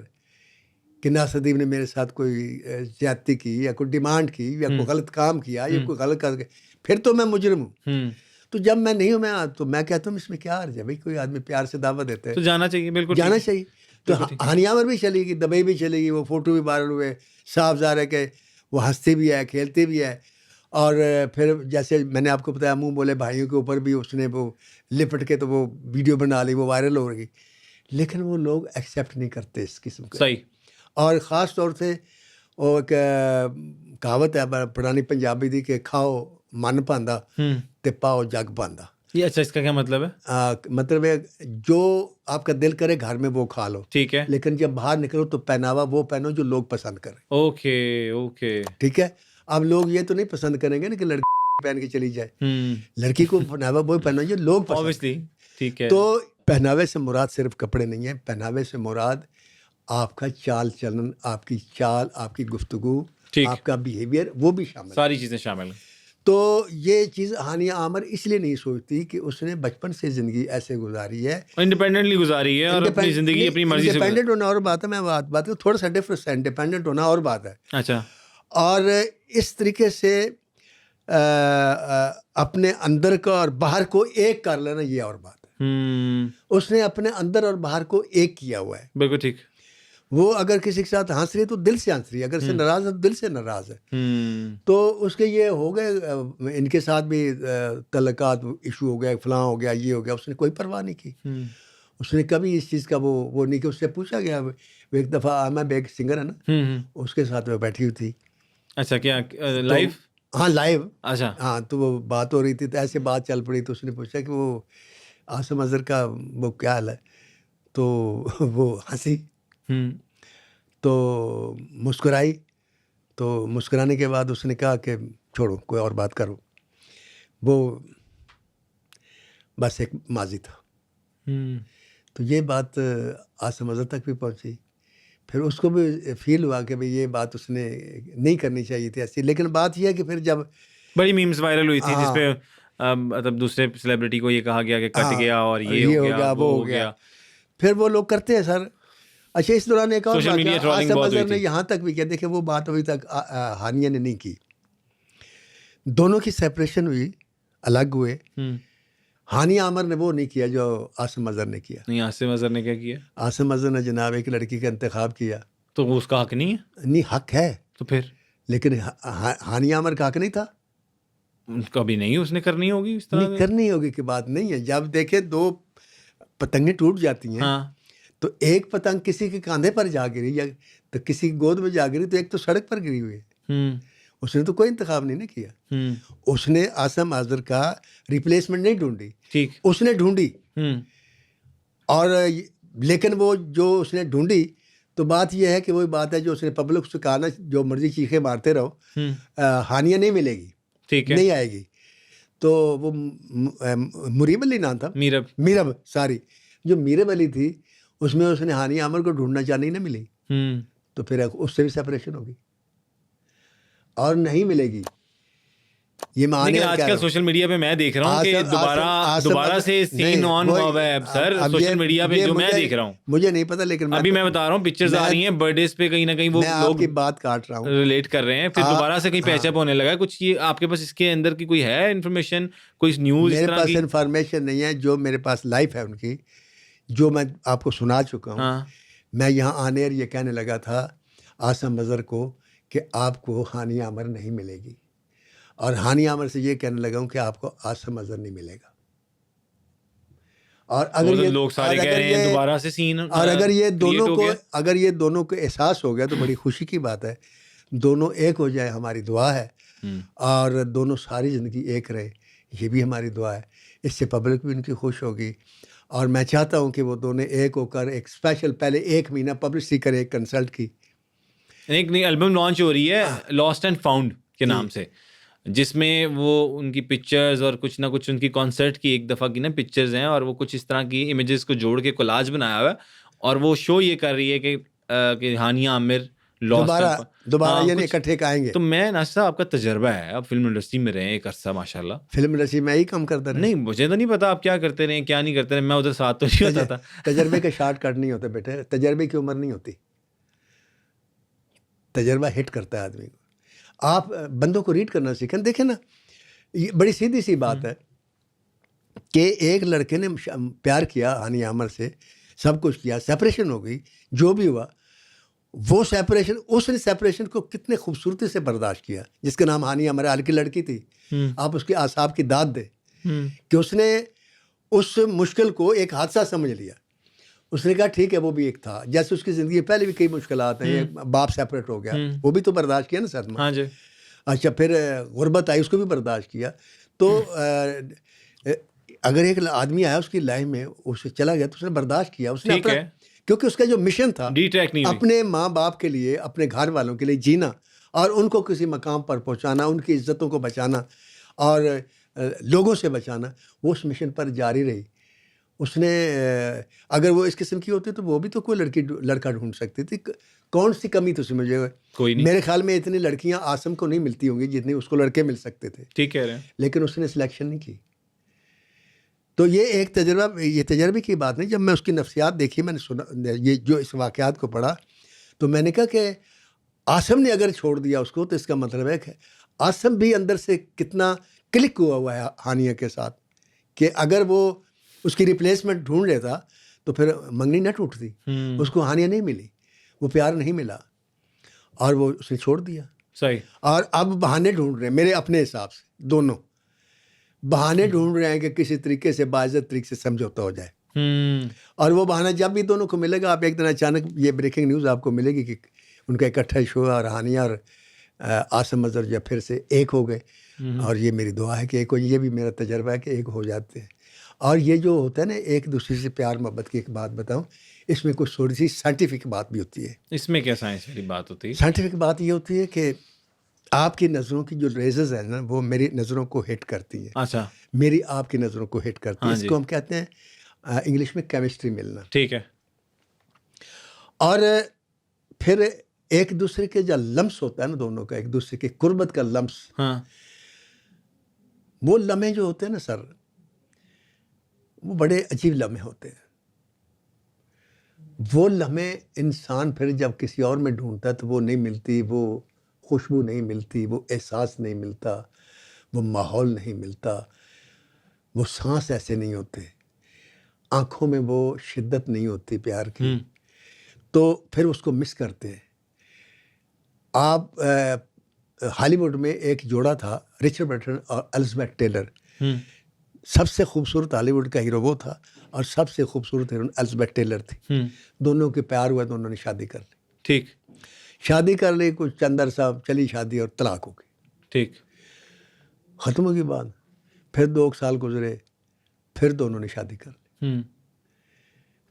Speaker 1: کہ ناصر ادیب نے میرے ساتھ کوئی زیادتی کی یا کوئی ڈیمانڈ کی یا کوئی غلط کام کیا یا کوئی غلط کر کے، پھر تو میں مجرم ہوں. تو جب میں نہیں ہوں تو میں کہتا ہوں اس میں کیا حرج ہے بھائی، کوئی آدمی پیار سے دعوت دیتا ہے تو
Speaker 2: جانا چاہیے، بالکل
Speaker 1: جانا چاہیے. تو ہانیہ عامر بھی چلے گی، دبئی بھی چلے گی، وہ فوٹو بھی وائرل ہوئے، صاف ظاہر ہے کہ وہ ہنستے بھی ہے، کھیلتے بھی ہے. اور پھر جیسے میں نے آپ کو بتایا منہ بولے بھائیوں کے اوپر بھی اس نے وہ لپٹ کے تو وہ ویڈیو بنا لی، وہ وائرل ہو گئی. لیکن وہ لوگ ایکسیپٹ نہیں کرتے اس قسم کا.
Speaker 2: صحیح.
Speaker 1: اور خاص طور سے وہ ایک کہاوت ہے پرانی پنجابی دی کہ کھاؤ من پاندا تے پاؤ جگ پاندا.
Speaker 2: یہ اچھا اس کا کیا مطلب ہے؟
Speaker 1: مطلب ہے جو آپ کا دل کرے گھر میں وہ کھا لو،
Speaker 2: ٹھیک ہے،
Speaker 1: لیکن جب باہر نکلو تو پہناوا وہ پہنو جو لوگ پسند کریں.
Speaker 2: Okay okay.
Speaker 1: ٹھیک ہے. اب لوگ یہ تو نہیں پسند کریں گے نا کہ لڑکی پہن کے چلی جائے. لڑکی کو پہناوا وہ پہنو جو لوگ پسند
Speaker 2: اوبیسلی. ٹھیک ہے.
Speaker 1: تو پہناوے سے مراد صرف کپڑے نہیں ہیں، پہناوے سے مراد آپ کا چال چلن، آپ کی چال، آپ کی گفتگو، آپ کا بیہیویئر، وہ بھی شامل ہے.
Speaker 2: ساری چیزیں شامل ہیں.
Speaker 1: تو یہ چیز ہانیہ عامر اس لیے نہیں سوچتی کہ اس نے بچپن سے زندگی ایسے گزاری ہے،
Speaker 2: انڈیپینڈنٹلی گزاری ہے اور اپنی زندگی اپنی مرضی سے.
Speaker 1: انڈیپینڈنٹ ہونا اور بات ہے، میں بات کروں تھوڑا سا ڈفرنس ہے، انڈیپینڈنٹ ہونا اور بات ہے.
Speaker 2: اچھا.
Speaker 1: اور اس طریقے سے اپنے اندر کا اور باہر کو ایک کر لینا، یہ اور بات ہے. اس نے اپنے اندر اور باہر کو ایک کیا ہوا ہے.
Speaker 2: بالکل ٹھیک.
Speaker 1: وہ اگر کسی کے ساتھ ہنس رہی ہے تو دل سے ہنس رہی ہے، اگر سے ناراض ہے تو دل سے ناراض ہے. تو اس کے یہ ہو گئے، ان کے ساتھ بھی تعلقات ایشو ہو گیا، فلاں ہو گیا، یہ ہو گیا، اس نے کوئی پرواہ نہیں کی. اس نے کبھی اس چیز کا وہ نہیں کہ اس سے پوچھا گیا. وہ ایک دفعہ عامہ بیگ سنگر ہے نا، اس کے ساتھ وہ بیٹھی ہوئی تھی.
Speaker 2: اچھا کیا لائیو؟
Speaker 1: ہاں لائیو.
Speaker 2: اچھا.
Speaker 1: ہاں تو وہ بات ہو رہی تھی، تو ایسے بات چل پڑی. تو اس نے پوچھا کہ وہ عاصم اظہر کا وہ کیا حال ہے، تو وہ ہنسی، تو مسکرائی. تو مسکرانے کے بعد اس نے کہا کہ چھوڑو کوئی اور بات کرو. وہ بس ایک ماضی تھا. تو یہ بات عاصم اظہر تک بھی پہنچی. پھر اس کو بھی فیل ہوا کہ بھئی یہ بات اس نے نہیں کرنی چاہیے تھی ایسی. لیکن بات یہ ہے کہ پھر جب
Speaker 2: بڑی میمز وائرل ہوئی تھی جس پہ مطلب دوسرے سیلیبریٹی کو یہ کہا گیا کہ کٹ گیا اور یہ ہو گیا وہ ہو گیا.
Speaker 1: پھر وہ لوگ کرتے ہیں سر. اچھا اس دوران ایک اور بات عاصم اظہر نے یہاں تک بھی کیا، دیکھیں وہ بات ابھی تک ہانیہ نے نہیں کی. دونوں کی سیپریشن ہوئی، الگ ہوئے. ہانیہ عامر نے وہ نہیں کیا جو عاصم اظہر نے کیا.
Speaker 2: نہیں، عاصم اظہر نے کیا کیا؟
Speaker 1: عاصم اظہر نے جناب ایک لڑکی کا انتخاب کیا.
Speaker 2: تو وہ اس کا حق نہیں ہے؟
Speaker 1: نہیں، حق ہے.
Speaker 2: تو پھر
Speaker 1: لیکن ہانیہ عامر کا حق نہیں تھا.
Speaker 2: کبھی نہیں، اس نے کرنی ہوگی اس طرح.
Speaker 1: نہیں کرنی ہوگی کی بات نہیں ہے. جب دیکھیں دو پتنگیں ٹوٹ جاتی ہیں تو ایک پتنگ کسی کے کاندھے پر جا گری یا تو کسی کی گود میں جا گری، تو ایک تو سڑک پر گری ہوئی ہے. اس نے تو کوئی انتخاب نہیں کیا. اس نے عاصم اظہر کا ریپلیسمنٹ نہیں ڈھونڈی،
Speaker 2: ٹھیک
Speaker 1: اس نے ڈھونڈی. اور لیکن وہ جو اس نے ڈھونڈی، تو بات یہ ہے کہ وہی بات ہے جو اس نے پبلک سے کہا نا، جو مرضی چیخے مارتے رہو، ہانیہ نہیں ملے گی،
Speaker 2: ٹھیک ہے،
Speaker 1: نہیں آئے گی. تو وہ مریب علی نام تھا، میرب ساری، جو میرب علی تھی، اس میں اس نے ہانیہ عامر کو ڈھونڈنا چاہنے نہ ملی. تو پھر اس سے بھی سیپریشن ہوگی اور نہیں ملے گی. یہ
Speaker 2: لیکن آج کل سوشل میڈیا پہ میں دیکھ رہا ہوں کہ دوبارہ سے سین آن ہوا ہوا ہے سر سوشل میڈیا پہ، جو میں دیکھ رہا ہوں.
Speaker 1: مجھے نہیں پتا، لیکن
Speaker 2: ابھی میں بتا رہا ہوں پکچرز آ رہی ہیں برتھ ڈیز پہ، کہیں نہ کہیں وہ لوگ
Speaker 1: کی بات کاٹ رہا ہوں،
Speaker 2: ریلیٹ کر رہے ہیں. پھر دوبارہ سے کہیں پیچ اپ ہونے لگا ہے کچھ. یہ آپ کے پاس اس کے اندر کی کوئی ہے انفارمیشن، کوئی نیوز؟
Speaker 1: میرے پاس انفارمیشن نہیں ہے. جو میرے پاس لائف ہے ان کی، جو میں آپ کو سنا چکا ہوں. میں یہاں آنے اور یہ کہنے لگا تھا عاصم اظہر کو کہ آپ کو ہانیہ عامر نہیں ملے گی، اور ہانیہ عامر سے یہ کہنے لگا ہوں کہ آپ کو عاصم اظہر نہیں ملے گا. اور اگر یہ
Speaker 2: لوگ سارے کہہ رہے ہیں دوبارہ سے سین،
Speaker 1: اور اگر یہ دونوں کو احساس ہو گیا تو بڑی خوشی کی بات ہے. دونوں ایک ہو جائے ہماری دعا ہے، اور دونوں ساری زندگی ایک رہے، یہ بھی ہماری دعا ہے. اس سے پبلک بھی ان کی خوش ہوگی. اور میں چاہتا ہوں کہ وہ دونوں ایک ہو کر ایک اسپیشل پہلے 1 مہینہ پبلسٹی کرے ایک کنسرٹ کی.
Speaker 2: ایک نئی البم لانچ ہو رہی ہے لاسٹ اینڈ فاؤنڈ کے نام سے، جس میں وہ ان کی پکچرز اور کچھ نہ کچھ ان کی کانسرٹ کی ایک دفعہ کی نا پکچرز ہیں، اور وہ کچھ اس طرح کی امیجز کو جوڑ کے کولاج بنایا ہوا ہے. اور وہ شو یہ کر رہی ہے کہ ہانیہ عامر
Speaker 1: دوبارہ یعنی اکٹھے آئیں گے.
Speaker 2: تو میں ناصر صاحب، آپ کا تجربہ ہے، آپ فلم انڈسٹری میں رہے ایک عرصہ ماشاء اللہ.
Speaker 1: فلم انڈسٹری میں ہی کام کرتا رہا.
Speaker 2: نہیں، مجھے تو نہیں پتا آپ کیا کرتے رہے کیا نہیں کرتے رہے، میں ادھر ساتھ تو نہیں ہوتا تھا.
Speaker 1: تجربے کے شارٹ کٹ نہیں ہوتے بیٹے، تجربے کی عمر نہیں ہوتی، تجربہ ہٹ کرتا ہے آدمی کو. آپ بندوں کو ریڈ کرنا سیکھیں. دیکھیں نا، یہ بڑی سیدھی سی بات ہے کہ ایک لڑکے نے پیار کیا ہانیہ عامر سے، سب کچھ کیا، سیپریشن ہو گئی، جو بھی ہوا وہ سیپریشن، اس نے سیپریشن کو کتنے خوبصورتی سے برداشت کیا. جس کا نام ہانیہ عامر، کی لڑکی تھی. آپ اس کے اعصاب کی داد دیں کہ اس نے اس مشکل کو ایک حادثہ سمجھ لیا. اس نے کہا ٹھیک ہے، وہ بھی ایک تھا. جیسے اس کی زندگی پہلے بھی کئی مشکلات ہیں، باپ سیپریٹ ہو گیا، وہ بھی تو برداشت کیا نا صدمہ.
Speaker 2: ہاں جی.
Speaker 1: اچھا، پھر غربت آئی، اس کو بھی برداشت کیا. تو اگر ایک آدمی آیا اس کی لائف میں اسے چلا گیا تو اس نے برداشت کیا, اس نے
Speaker 2: ٹھیک
Speaker 1: اپنا,
Speaker 2: ہے,
Speaker 1: کیونکہ اس کا جو مشن تھا
Speaker 2: ڈی ٹریک نہیں ہوئی.
Speaker 1: اپنے ماں باپ کے لیے, اپنے گھر والوں کے لیے جینا اور ان کو کسی مقام پر پہنچانا, ان کی عزتوں کو بچانا اور لوگوں سے بچانا, وہ اس مشن پر جاری رہی. اس نے اگر وہ اس قسم کی ہوتی تو وہ بھی تو کوئی لڑکا ڈھونڈ سکتی تھی. کون سی کمی تو سمجھے ہوئے,
Speaker 2: کوئی نہیں.
Speaker 1: میرے خیال میں اتنی لڑکیاں آسم کو نہیں ملتی ہوں گی جتنی اس کو لڑکے مل سکتے تھے.
Speaker 2: ٹھیک کہہ رہے ہیں.
Speaker 1: لیکن اس نے سلیکشن نہیں کی. تو یہ ایک تجربہ, یہ تجربے کی بات نہیں. جب میں اس کی نفسیات دیکھی, میں نے سنا یہ جو اس واقعات کو پڑھا, تو میں نے کہا کہ آسم نے اگر چھوڑ دیا اس کو تو اس کا مطلب ہے کہ آسم بھی اندر سے کتنا کلک ہوا ہے ہانیہ کے ساتھ, کہ اگر وہ اس کی ریپلیسمنٹ ڈھونڈ لیتا تو پھر منگنی نہ ٹوٹتی. اس کو ہانیہ نہیں ملی, وہ پیار نہیں ملا, اور وہ اس نے چھوڑ دیا.
Speaker 2: صحیح.
Speaker 1: اور اب بہانے ڈھونڈ رہے ہیں, میرے اپنے حساب سے دونوں بہانے ڈھونڈ رہے ہیں کہ کسی طریقے سے باعزت طریقے سے سمجھوتا ہو جائے. اور وہ بہانہ جب بھی دونوں کو ملے گا, آپ ایک دن اچانک یہ بریکنگ نیوز آپ کو ملے گی کہ ان کا اکٹھا شو اور ہانیہ اور آسم اظہر جب پھر سے ایک ہو گئے. اور یہ میری دعا ہے کہ ایک ہو, یہ بھی میرا تجربہ ہے کہ ایک ہو جاتے ہیں. اور یہ جو ہوتا ہے نا ایک دوسرے سے پیار محبت کی, ایک بات بتاؤں, اس میں کچھ تھوڑی سی سائنٹیفک بات بھی ہوتی ہے.
Speaker 2: اس میں کیا سائنس والی بات ہوتی ہے؟
Speaker 1: سائنٹیفک بات یہ ہوتی ہے کہ آپ کی نظروں کی جو ریزز ہیں نا, وہ میری نظروں کو ہٹ کرتی ہیں.
Speaker 2: اچھا.
Speaker 1: میری آپ کی نظروں کو ہٹ کرتی ہے. اس کو ہم کہتے ہیں انگلش میں کیمسٹری ملنا.
Speaker 2: ٹھیک ہے.
Speaker 1: اور پھر ایک دوسرے کے جو لمس ہوتا ہے نا دونوں کا, ایک دوسرے کے قربت کا لمس,
Speaker 2: ہاں,
Speaker 1: وہ لمحے جو ہوتے ہیں نا سر, وہ بڑے عجیب لمحے ہوتے ہیں. وہ لمحے انسان پھر جب کسی اور میں ڈھونڈتا ہے تو وہ نہیں ملتی, وہ خوشبو نہیں ملتی, وہ احساس نہیں ملتا, وہ ماحول نہیں ملتا, وہ سانس ایسے نہیں ہوتے, آنکھوں میں وہ شدت نہیں ہوتی پیار کی. تو پھر اس کو مس کرتے ہیں آپ. ہالی ووڈ میں ایک جوڑا تھا, رچرڈ برٹن اور الزبتھ ٹیلر. سب سے خوبصورت ہالی ووڈ کا ہیرو وہ تھا, اور سب سے خوبصورت ہیروئن الزبتھ ٹیلر تھی. دونوں کے پیار ہوا, دونوں نے شادی کر لی.
Speaker 2: ٹھیک.
Speaker 1: شادی کر لی, کچھ چند عرصہ چلی شادی اور طلاق ہو گئی.
Speaker 2: ٹھیک.
Speaker 1: ختم ہوگی بات. پھر 2 سال گزرے, پھر دونوں نے شادی کر لی.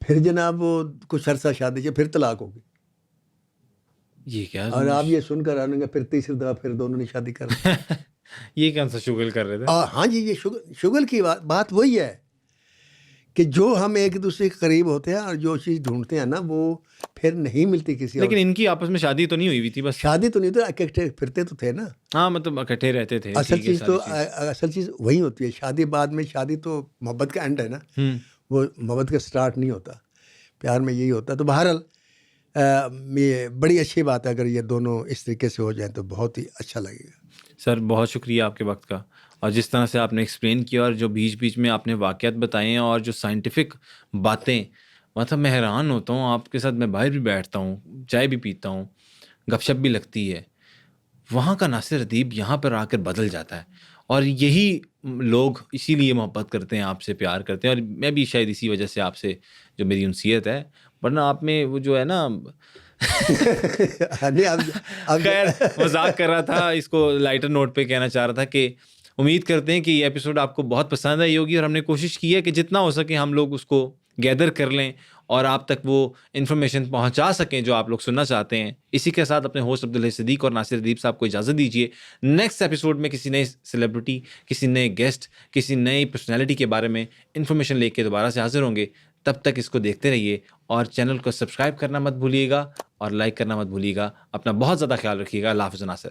Speaker 1: پھر جناب وہ کچھ عرصہ شادی کی, پھر طلاق ہو گئی.
Speaker 2: یہ کیا,
Speaker 1: اور آپ یہ سن کر آنے گا پھر تیسری دفعہ پھر دونوں نے شادی کر لی.
Speaker 2: یہ کون سا شغل کر رہے تھے؟
Speaker 1: ہاں جی, یہ شغل کی بات وہی ہے کہ جو ہم ایک دوسرے کے قریب ہوتے ہیں اور جو چیز ڈھونڈتے ہیں نا, وہ پھر نہیں ملتی کسی اور.
Speaker 2: لیکن ان کی آپس میں شادی تو نہیں ہوئی تھی؟ بس
Speaker 1: شادی تو نہیں, تو اکٹھے پھرتے تو تھے نا.
Speaker 2: ہاں, مطلب اکٹھے رہتے تھے.
Speaker 1: اصل چیز وہی ہوتی ہے. شادی بعد میں, شادی تو محبت کا اینڈ ہے نا, وہ محبت کا سٹارٹ نہیں ہوتا. پیار میں یہی ہوتا ہے. تو بہرحال یہ بڑی اچھی بات ہے, اگر یہ دونوں اس طریقے سے ہو جائیں تو بہت ہی اچھا لگے گا.
Speaker 2: سر بہت شکریہ آپ کے وقت کا, اور جس طرح سے آپ نے ایکسپلین کیا, اور جو بیچ بیچ میں آپ نے واقعات بتائے ہیں, اور جو سائنٹیفک باتیں, مطلب میں حیران ہوتا ہوں. آپ کے ساتھ میں باہر بھی بیٹھتا ہوں, چائے بھی پیتا ہوں, گپ شپ بھی لگتی ہے. وہاں کا ناصر ادیب یہاں پر آ کر بدل جاتا ہے, اور یہی لوگ اسی لیے محبت کرتے ہیں, آپ سے پیار کرتے ہیں. اور میں بھی شاید اسی وجہ سے آپ سے جو میری انسیت ہے, ورنہ آپ میں وہ جو ہے نا خیر مذاق کر رہا تھا, اس کو لائٹر نوٹ پہ کہنا چاہ رہا تھا کہ امید کرتے ہیں کہ یہ ایپیسوڈ آپ کو بہت پسند آئی ہوگی, اور ہم نے کوشش کی ہے کہ جتنا ہو سکے ہم لوگ اس کو گیدر کر لیں اور آپ تک وہ انفارمیشن پہنچا سکیں جو آپ لوگ سننا چاہتے ہیں. اسی کے ساتھ اپنے ہوسٹ عبداللہ صدیق اور ناصر ادیب صاحب کو اجازت دیجیے. نیکسٹ ایپیسوڈ میں کسی نئے سیلیبریٹی, کسی نئے گیسٹ, کسی نئی پرسنالٹی کے بارے میں انفارمیشن لے کے دوبارہ سے حاضر ہوں گے. تب تک اس کو دیکھتے رہیے, اور چینل کو سبسکرائب کرنا مت بھولیے گا, اور لائک کرنا مت بھولیے گا. اپنا بہت زیادہ خیال رکھیے گا. اللہ حافظ ناصر.